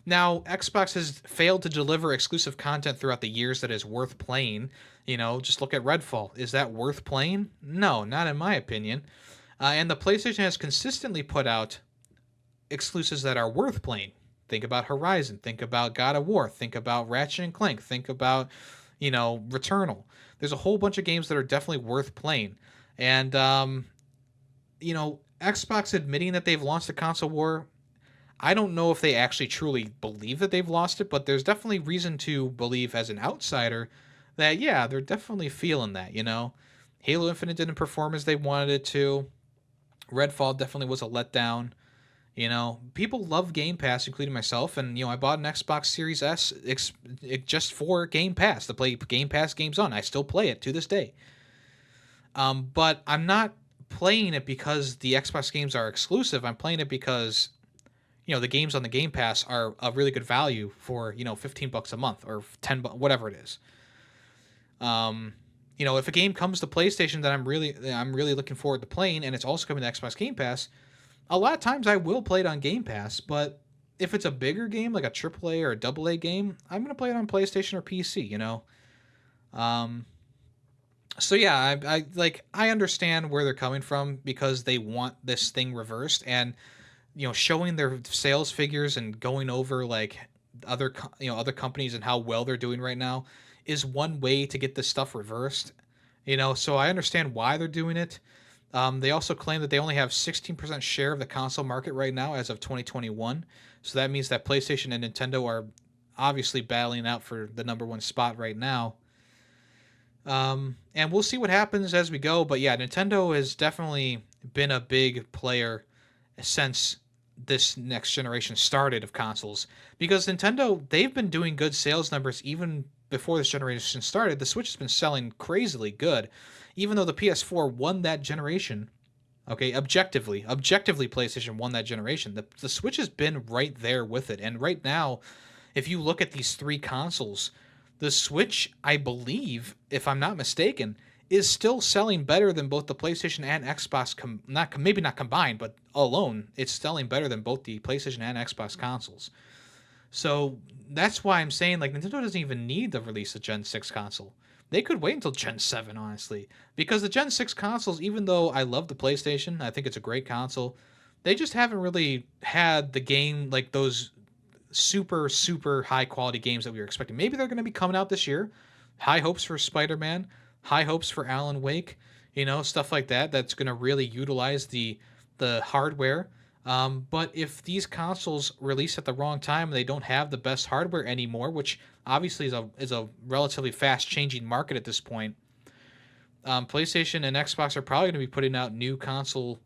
Now, Xbox has failed to deliver exclusive content throughout the years that is worth playing. Just look at Redfall. Is that worth playing? No, not in my opinion. And the PlayStation has consistently put out exclusives that are worth playing. Think about Horizon. Think about God of War. Think about Ratchet and Clank. Think about, Returnal. There's a whole bunch of games that are definitely worth playing. And, Xbox admitting that they've launched a console war, I don't know if they actually truly believe that they've lost it, but there's definitely reason to believe as an outsider that, yeah, they're definitely feeling that, Halo Infinite didn't perform as they wanted it to. Redfall definitely was a letdown. People love Game Pass, including myself, and I bought an Xbox Series S just for Game Pass to play Game Pass games on. I still play it to this day. But I'm not playing it because the Xbox games are exclusive. I'm playing it because the games on the Game Pass are a really good value for $15 a month or $10, whatever it is. If a game comes to PlayStation that I'm really looking forward to playing, and it's also coming to Xbox Game Pass, a lot of times I will play it on Game Pass, but if it's a bigger game, like a AAA or a AA game, I'm going to play it on PlayStation or PC, So yeah, I understand where they're coming from because they want this thing reversed, and, showing their sales figures and going over like other companies and how well they're doing right now is one way to get this stuff reversed, so I understand why they're doing it. They also claim that they only have 16% share of the console market right now as of 2021. So that means that PlayStation and Nintendo are obviously battling out for the number one spot right now. And we'll see what happens as we go. But yeah, Nintendo has definitely been a big player since this next generation started of consoles. Because Nintendo, they've been doing good sales numbers even before this generation started. The Switch has been selling crazily good. even though the PS4 won that generation, okay, objectively PlayStation won that generation. The Switch has been right there with it. And right now, if you look at these three consoles, the Switch, I believe, if I'm not mistaken, is still selling better than both the PlayStation and Xbox. Maybe not combined, but alone, it's selling better than both the PlayStation and Xbox consoles. So that's why I'm saying like Nintendo doesn't even need to release a Gen 6 console. They could wait until Gen 7, honestly. Because the Gen 6 consoles, even though I love the PlayStation, I think it's a great console, they just haven't really had the game like those super high quality games that we were expecting. Maybe they're going to be coming out this year. High hopes for Spider-Man, high hopes for Alan Wake, stuff like that. That's going to really utilize the hardware. But if these consoles release at the wrong time and they don't have the best hardware anymore, which obviously is a relatively fast changing market at this point, PlayStation and Xbox are probably going to be putting out new console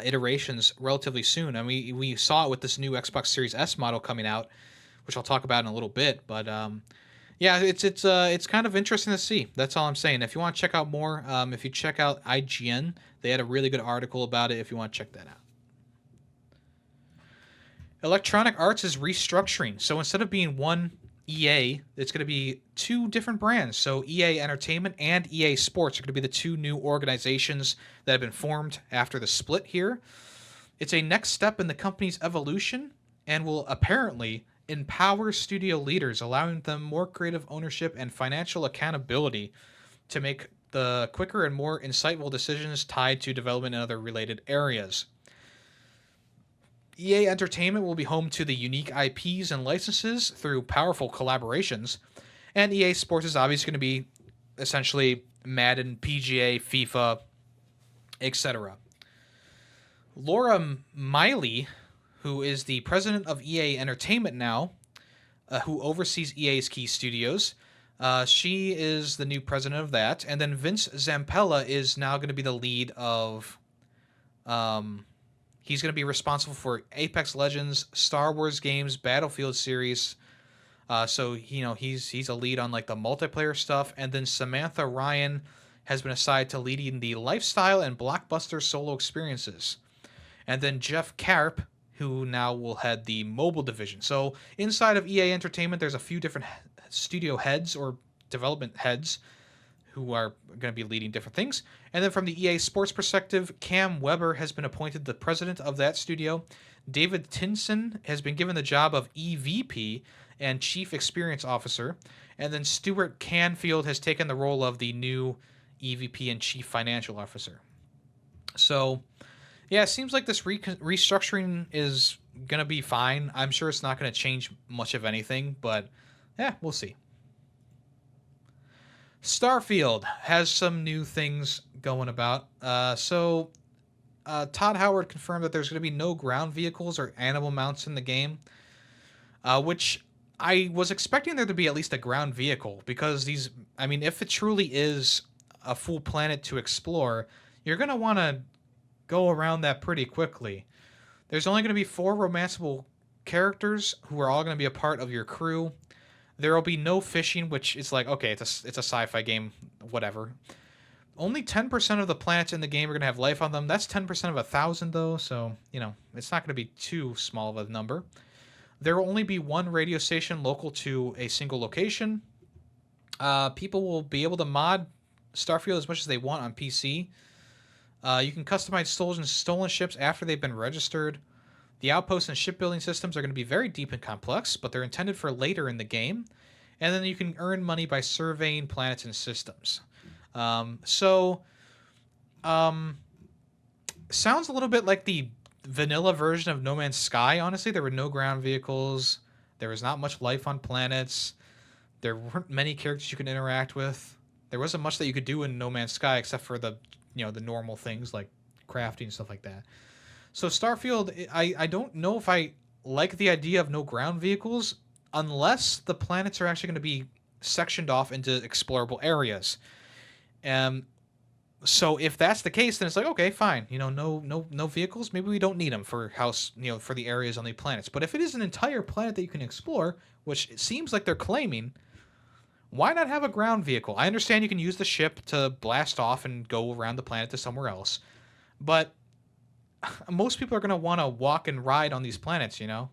iterations relatively soon. And we saw it with this new Xbox Series S model coming out, which I'll talk about in a little bit. But yeah, it's kind of interesting to see. That's all I'm saying. If you want to check out more, if you check out IGN, they had a really good article about it. If you want to check that out. Electronic Arts is restructuring. So instead of being one EA, it's going to be two different brands. So EA Entertainment and EA Sports are going to be the two new organizations that have been formed after the split here. It's a next step in the company's evolution and will apparently empower studio leaders, allowing them more creative ownership and financial accountability to make the quicker and more insightful decisions tied to development in other related areas. EA Entertainment will be home to the unique IPs and licenses through powerful collaborations, and EA Sports is obviously going to be essentially Madden, PGA, FIFA, etc. Laura Miley, who is the president of EA Entertainment now, who oversees EA's key studios, she is the new president of that, and then Vince Zampella is now going to be the lead of... he's going to be responsible for Apex Legends, Star Wars games, Battlefield series. So he's a lead on like the multiplayer stuff. And then Samantha Ryan has been assigned to leading the lifestyle and blockbuster solo experiences. And then Jeff Karp, who now will head the mobile division. So inside of EA Entertainment, there's a few different studio heads or development heads who are going to be leading different things. And then from the EA Sports perspective, Cam Weber has been appointed the president of that studio. David Tinson has been given the job of EVP and Chief Experience Officer. And then Stuart Canfield has taken the role of the new EVP and Chief Financial Officer. So, yeah, it seems like this restructuring is going to be fine. I'm sure it's not going to change much of anything, but yeah, we'll see. Starfield has some new things going about. Todd Howard confirmed that there's going to be no ground vehicles or animal mounts in the game, which I was expecting there to be at least a ground vehicle, because if it truly is a full planet to explore, you're going to want to go around that pretty quickly. There's only going to be 4 romanceable characters who are all going to be a part of your crew. There will be no fishing, which is like, okay, it's a sci-fi game, whatever. Only 10% of the planets in the game are going to have life on them. That's 10% of 1,000, though, so, it's not going to be too small of a number. There will only be one radio station local to a single location. People will be able to mod Starfield as much as they want on PC. You can customize stolen ships after they've been registered. The outposts and shipbuilding systems are going to be very deep and complex, but they're intended for later in the game. And then you can earn money by surveying planets and systems. Sounds a little bit like the vanilla version of No Man's Sky, honestly. There were no ground vehicles. There was not much life on planets. There weren't many characters you could interact with. There wasn't much that you could do in No Man's Sky except for the normal things like crafting and stuff like that. So Starfield, I don't know if I like the idea of no ground vehicles unless the planets are actually going to be sectioned off into explorable areas. So if that's the case, then it's like, okay, fine. No vehicles. Maybe we don't need them for for the areas on the planets. But if it is an entire planet that you can explore, which it seems like they're claiming, why not have a ground vehicle? I understand you can use the ship to blast off and go around the planet to somewhere else, but most people are going to want to walk and ride on these planets, you know?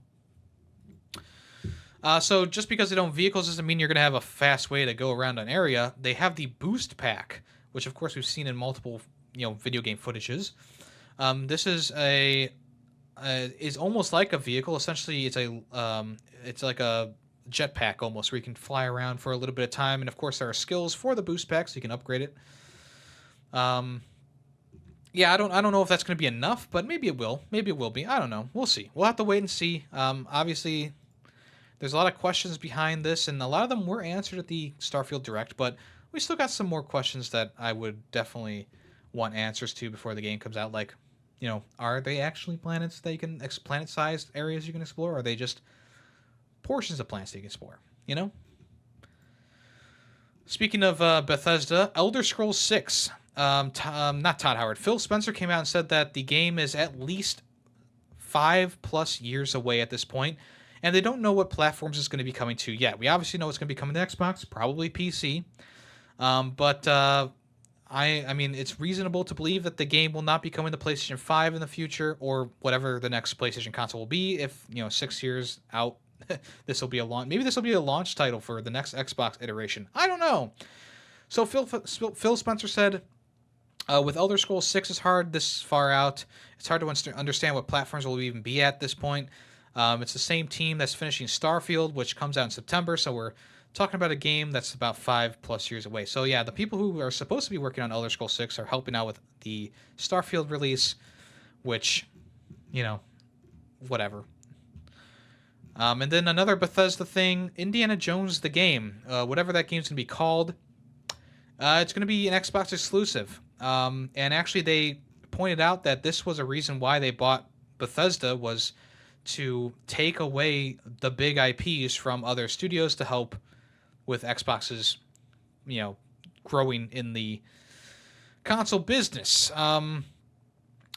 So just because they don't have vehicles doesn't mean you're going to have a fast way to go around an area. They have the boost pack, which of course we've seen in multiple, video game footages. This is almost like a vehicle. Essentially, it's like a jetpack almost, where you can fly around for a little bit of time. And of course, there are skills for the boost pack, so you can upgrade it. Yeah, I don't know if that's going to be enough, but maybe it will. Maybe it will be. I don't know. We'll see. We'll have to wait and see. Obviously, there's a lot of questions behind this, and a lot of them were answered at the Starfield Direct, but we still got some more questions that I would definitely want answers to before the game comes out. Like, are they actually planets that you can, planet-sized areas you can explore, or are they just portions of planets that you can explore, Speaking of Bethesda, Elder Scrolls 6, not Todd Howard, Phil Spencer came out and said that the game is at least 5+ years away at this point, and they don't know what platforms it's going to be coming to yet. We obviously know it's going to be coming to Xbox, probably PC, but I mean, it's reasonable to believe that the game will not be coming to PlayStation 5 in the future, or whatever the next PlayStation console will be. If 6 years out, this will be a launch. Maybe this will be a launch title for the next Xbox iteration. I don't know. So Phil Spencer said, with Elder Scrolls 6 is hard this far out. It's hard to understand what platforms will even be at this point. It's the same team that's finishing Starfield, which comes out in September. So we're talking about a game that's about 5+ years away. So yeah, the people who are supposed to be working on Elder Scrolls 6 are helping out with the Starfield release, which, whatever. And then another Bethesda thing, Indiana Jones the game, whatever that game's going to be called, it's going to be an Xbox exclusive. And actually they pointed out that this was a reason why they bought Bethesda, was to take away the big IPs from other studios to help with Xbox's, growing in the console business.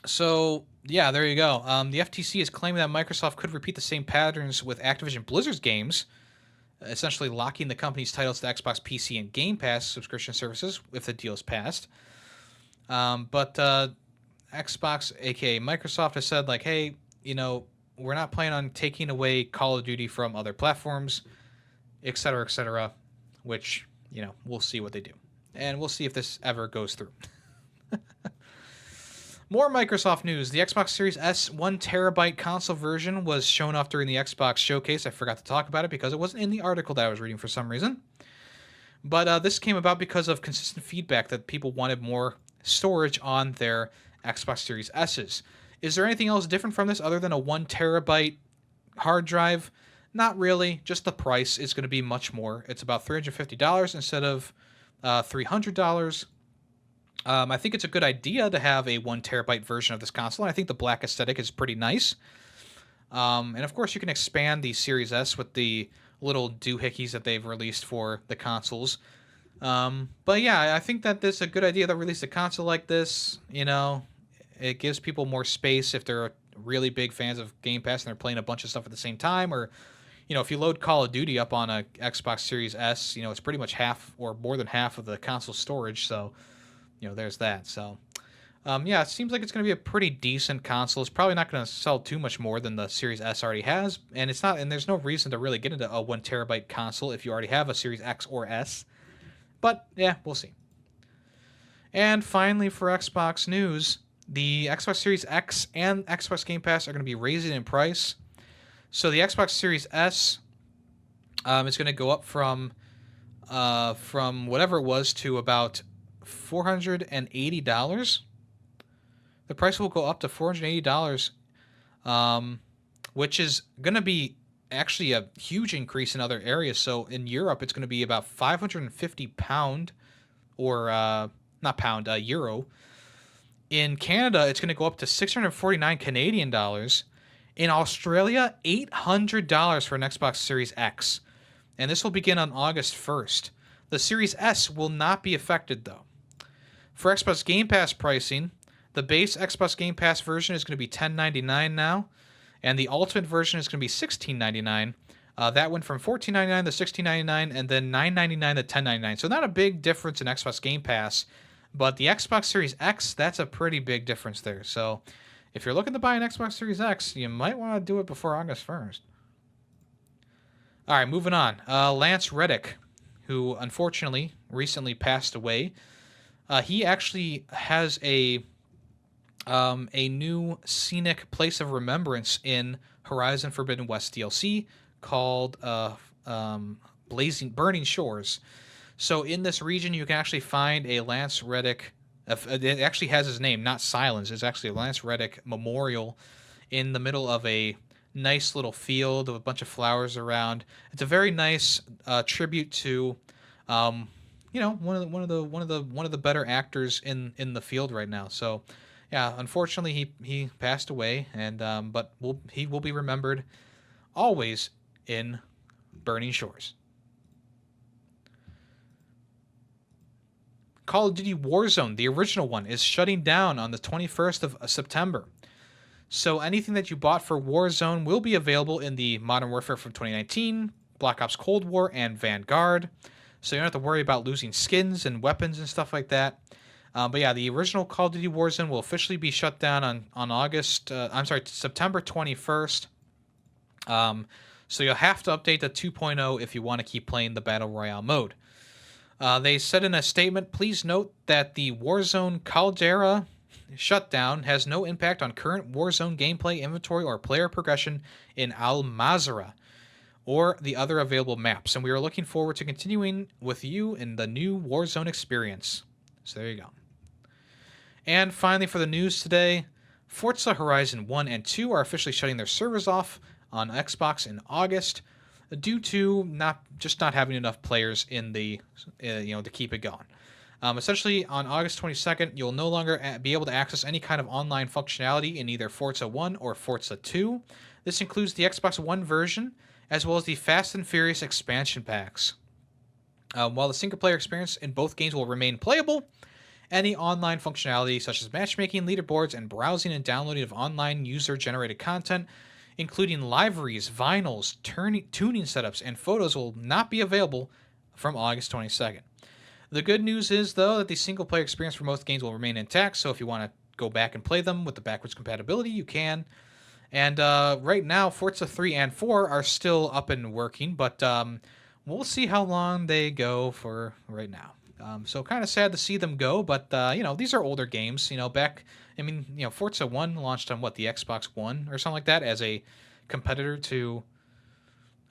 So yeah, there you go. The FTC is claiming that Microsoft could repeat the same patterns with Activision Blizzard's games, essentially locking the company's titles to Xbox, PC, and Game Pass subscription services if the deal is passed. But Xbox, aka Microsoft, has said, like, hey, we're not planning on taking away Call of Duty from other platforms, etc., which, we'll see what they do. And we'll see if this ever goes through. More Microsoft news. The Xbox Series S 1 terabyte console version was shown off during the Xbox showcase. I forgot to talk about it because it wasn't in the article that I was reading for some reason. But this came about because of consistent feedback that people wanted more storage on their Xbox Series S's. Is there anything else different from this other than a 1 terabyte hard drive? Not really. Just the price is going to be much more. It's about $350 instead of $300. I think it's a good idea to have a 1 terabyte version of this console. And I think the black aesthetic is pretty nice. And of course, you can expand the Series S with the little doohickeys that they've released for the consoles. But yeah, I think that this is a good idea to release a console like this. It gives people more space if they're really big fans of Game Pass and they're playing a bunch of stuff at the same time. Or, if you load Call of Duty up on a Xbox Series S, it's pretty much half or more than half of the console storage. So, there's that. So, yeah, it seems like it's going to be a pretty decent console. It's probably not going to sell too much more than the Series S already has. And there's no reason to really get into a 1 terabyte console if you already have a Series X or S. But yeah, we'll see. And finally, for Xbox news, the Xbox Series X and Xbox Game Pass are going to be raising in price. So the Xbox Series S is going to go up from whatever it was to about $480. The price will go up to $480, which is going to be actually a huge increase in other areas. So in Europe, it's going to be about 550 pound, or not pound, euro. In Canada, it's going to go up to 649 Canadian dollars. In Australia, $800 for an Xbox Series X. And this will begin on August 1st. The Series S will not be affected, though. For Xbox Game Pass pricing, the base Xbox Game Pass version is going to be $10.99 now, and the Ultimate version is going to be $16.99. That went from $14.99 to $16.99, and then $9.99 to $10.99. So not a big difference in Xbox Game Pass, but the Xbox Series X, that's a pretty big difference there. So if you're looking to buy an Xbox Series X, you might want to do it before August 1st. All right, moving on. Lance Reddick, who unfortunately recently passed away. He actually has a new scenic place of remembrance in Horizon Forbidden West DLC called Burning Shores. So in this region, you can actually find a Lance Reddick. It actually has his name, not Silence. It's actually a Lance Reddick memorial in the middle of a nice little field with a bunch of flowers around. It's a very nice tribute to, one of the better actors in the field right now. So, yeah, unfortunately he passed away, and but he will be remembered always in Burning Shores. Call of Duty Warzone, the original one, is shutting down on the 21st of September. So anything that you bought for Warzone will be available in the Modern Warfare from 2019, Black Ops Cold War, and Vanguard. So you don't have to worry about losing skins and weapons and stuff like that. But yeah, the original Call of Duty Warzone will officially be shut down on September 21st. So you'll have to update the 2.0 if you want to keep playing the Battle Royale mode. They said in a statement, please note that the Warzone Caldera shutdown has no impact on current Warzone gameplay, inventory, or player progression in Al Mazrah or the other available maps, and we are looking forward to continuing with you in the new Warzone experience. So there you go. And finally, for the news today, Forza Horizon 1 and 2 are officially shutting their servers off on Xbox in August due to not having enough players in the to keep it going. Essentially, on August 22nd, you'll no longer be able to access any kind of online functionality in either Forza 1 or Forza 2. This includes the Xbox One version, as well as the Fast and Furious expansion packs. While the single-player experience in both games will remain playable, any online functionality such as matchmaking, leaderboards, and browsing and downloading of online user-generated content, including liveries, vinyls, tuning setups, and photos, will not be available from August 22nd. The good news is, though, that the single-player experience for most games will remain intact, so if you want to go back and play them with the backwards compatibility, you can. And right now, Forza 3 and 4 are still up and working, but we'll see how long they go for right now. So kind of sad to see them go, but, these are older games. Forza 1 launched on, the Xbox One or something like that as a competitor to...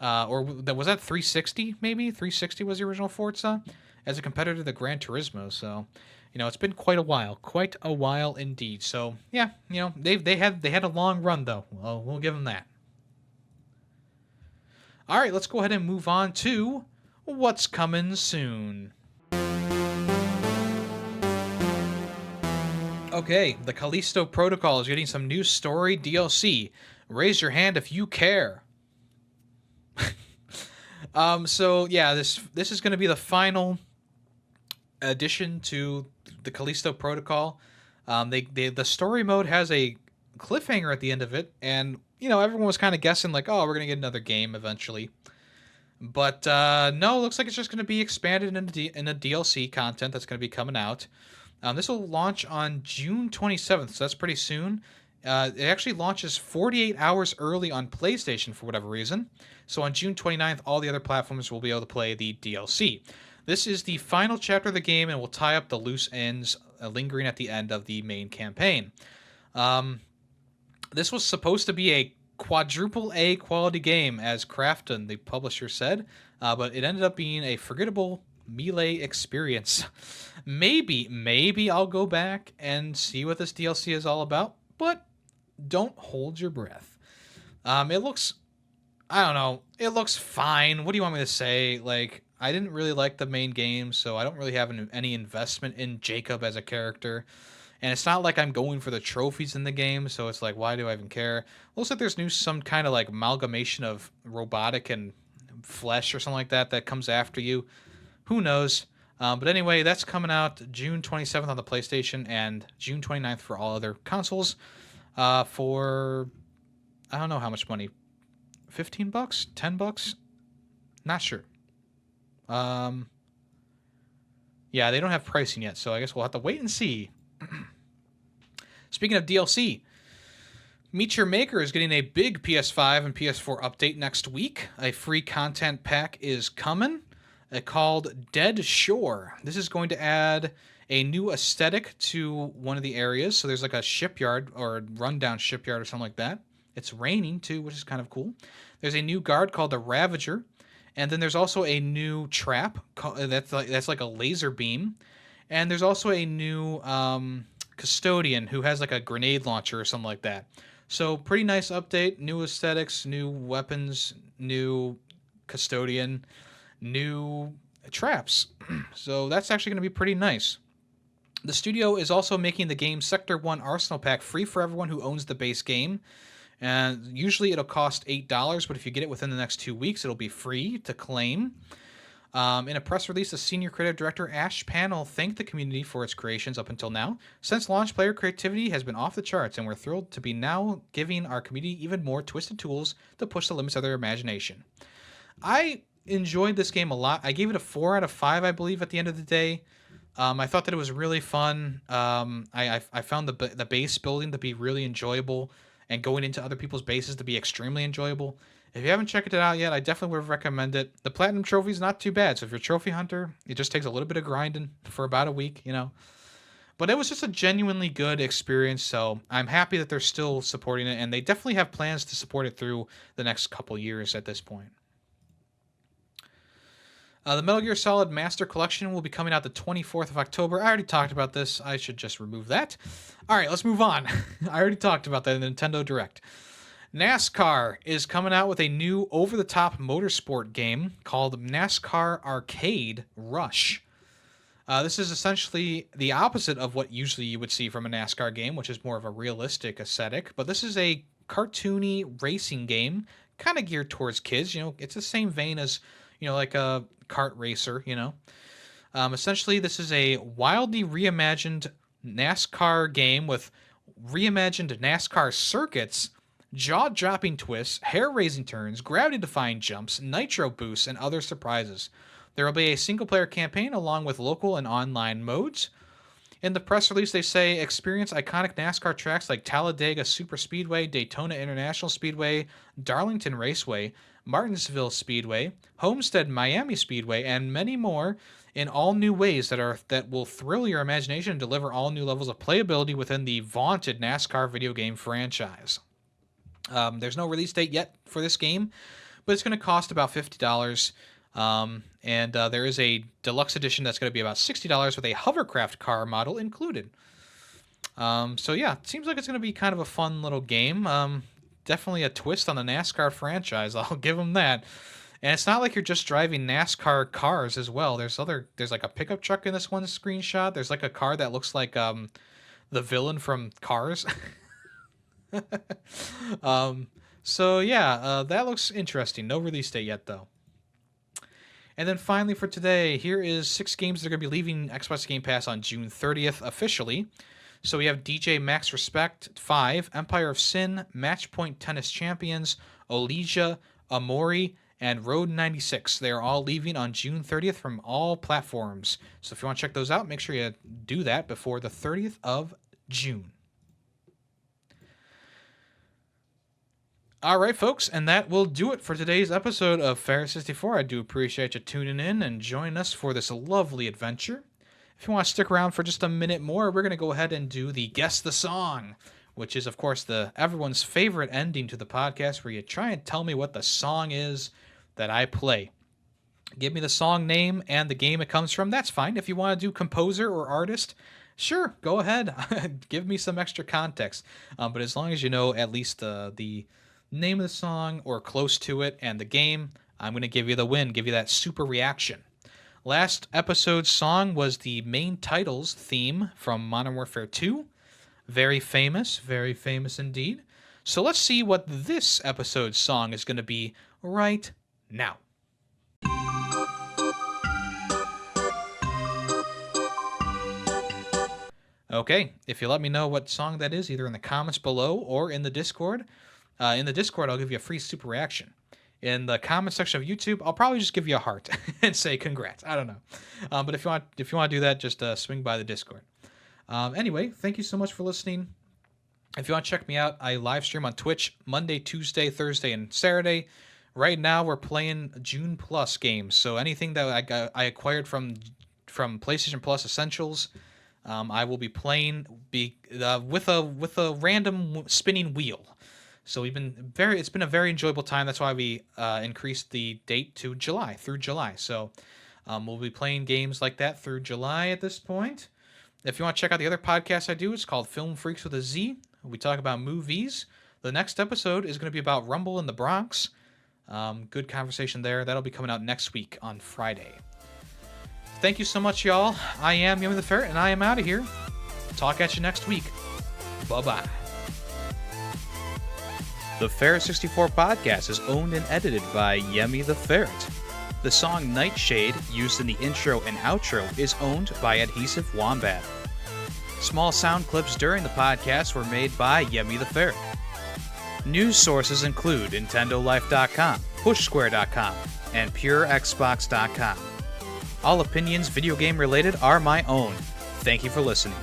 was that 360, maybe? 360 was the original Forza? As a competitor to the Gran Turismo, so... it's been quite a while indeed. So yeah, they had a long run though. Well, we'll give them that. All right, let's go ahead and move on to what's coming soon. Okay, the Callisto Protocol is getting some new story DLC. Raise your hand if you care. So yeah, this is going to be the final addition to the Callisto Protocol. The story mode has a cliffhanger at the end of it, and everyone was kind of guessing like, oh, we're gonna get another game eventually, but no, it looks like it's just gonna be expanded in a DLC content that's gonna be coming out. This will launch on June 27th, so that's pretty soon. It actually launches 48 hours early on PlayStation for whatever reason, so on June 29th, all the other platforms will be able to play the DLC. This is the final chapter of the game and will tie up the loose ends lingering at the end of the main campaign. This was supposed to be a quadruple A quality game, as Krafton, the publisher, said, but it ended up being a forgettable melee experience. Maybe I'll go back and see what this DLC is all about, but don't hold your breath. It looks fine. What do you want me to say? Like, I didn't really like the main game, so I don't really have any investment in Jacob as a character. And it's not like I'm going for the trophies in the game, so it's like, why do I even care? Looks like there's some kind of like amalgamation of robotic and flesh or something like that comes after you. Who knows? But anyway, that's coming out June 27th on the PlayStation and June 29th for all other consoles. For, I don't know how much money, $15, $10, not sure. Yeah, they don't have pricing yet, so I guess we'll have to wait and see. Speaking of DLC, Meet Your Maker is getting a big PS5 and PS4 update next week. A free content pack is coming, called Dead Shore. This is going to add a new aesthetic to one of the areas. So there's like a shipyard or a rundown shipyard or something like that. It's raining too, which is kind of cool. There's a new guard called the Ravager, and then there's also a new trap that's like a laser beam, and there's also a new custodian who has like a grenade launcher or something like that. So pretty nice update, new aesthetics, new weapons, new custodian, new traps. So that's actually going to be pretty nice. The studio is also making the game Sector 1 Arsenal Pack free for everyone who owns the base game. And usually it'll cost $8, but if you get it within the next 2 weeks, it'll be free to claim. In a press release, the senior creative director Ash Panel thanked the community for its creations up until now. Since launch, player creativity has been off the charts, and we're thrilled to be now giving our community even more twisted tools to push the limits of their imagination. I enjoyed this game a lot. I gave it a 4 out of 5, I believe, at the end of the day. I thought that it was really fun. I found the base building to be really enjoyable, and going into other people's bases to be extremely enjoyable. If you haven't checked it out yet, I definitely would recommend it. The Platinum Trophy is not too bad, so if you're a trophy hunter, it just takes a little bit of grinding for about a week, you know. But it was just a genuinely good experience, so I'm happy that they're still supporting it, and they definitely have plans to support it through the next couple years at this point. The Metal Gear Solid Master Collection will be coming out the 24th of October. I already talked about this. I should just remove that. All right, let's move on. I already talked about that in the Nintendo Direct. NASCAR is coming out with a new over-the-top motorsport game called NASCAR Arcade Rush. This is essentially the opposite of what usually you would see from a NASCAR game, which is more of a realistic aesthetic. But this is a cartoony racing game, kind of geared towards kids. You know, it's the same vein as, you know, like a kart racer, you know. Essentially, this is a wildly reimagined NASCAR game with reimagined NASCAR circuits, jaw-dropping twists, hair-raising turns, gravity-defying jumps, nitro boosts, and other surprises. There will be a single-player campaign along with local and online modes. In the press release, they say experience iconic NASCAR tracks like Talladega Superspeedway, Daytona International Speedway, Darlington Raceway, Martinsville Speedway, Homestead Miami Speedway, and many more in all new ways that will thrill your imagination and deliver all new levels of playability within the vaunted NASCAR video game franchise. There's no release date yet for this game, but it's going to cost about $50. And there is a deluxe edition that's going to be about $60 with a hovercraft car model included. So yeah, it seems like it's going to be kind of a fun little game. Definitely a twist on the NASCAR franchise. I'll give them that. And it's not like you're just driving NASCAR cars as well. There's like a pickup truck in this one screenshot. There's like a car that looks like the villain from Cars. So yeah, that looks interesting. No release date yet though. And then finally for today, here is 6 games that are going to be leaving Xbox Game Pass on June 30th officially. So we have DJ Max Respect 5, Empire of Sin, Matchpoint Tennis Champions, Olesia, Amori, and Road 96. They are all leaving on June 30th from all platforms. So if you want to check those out, make sure you do that before the 30th of June. All right, folks, and that will do it for today's episode of Ferret 64. I do appreciate you tuning in and joining us for this lovely adventure. If you want to stick around for just a minute more, we're going to go ahead and do the Guess the Song, which is, of course, everyone's favorite ending to the podcast, where you try and tell me what the song is that I play. Give me the song name and the game it comes from. That's fine. If you want to do composer or artist, sure, go ahead. Give me some extra context. But as long as you know at least the name of the song or close to it and the game, I'm going to give you the win, give you that super reaction. Last episode's song was the main title's theme from Modern Warfare 2. Very famous indeed. So let's see what this episode's song is going to be right now. Okay, if you let me know what song that is, either in the comments below or in the Discord, I'll give you a free super reaction. in the comment section of YouTube, I'll probably just give you a heart and say congrats. I don't know. But if you want to do that, just swing by the Discord. Anyway, thank you so much for listening. If you want to check me out, I live stream on Twitch Monday, Tuesday, Thursday, and Saturday. Right now, we're playing June Plus games. So anything that I acquired from PlayStation Plus Essentials, I will be playing with a random spinning wheel. So it's been a very enjoyable time. That's why we increased the date to through July. So we'll be playing games like that through July at this point. If you want to check out the other podcast I do, it's called Film Freaks with a Z. We talk about movies. The next episode is going to be about Rumble in the Bronx. Good conversation there. That'll be coming out next week on Friday. Thank you so much, y'all. I am Yemmy the Ferret, and I am out of here. Talk at you next week. Bye-bye. The Ferret 64 podcast is owned and edited by Yemmy the Ferret. The song Nightshade, used in the intro and outro, is owned by Adhesive Wombat. Small sound clips during the podcast were made by Yemmy the Ferret. News sources include NintendoLife.com, PushSquare.com, and PureXbox.com. All opinions video game related are my own. Thank you for listening.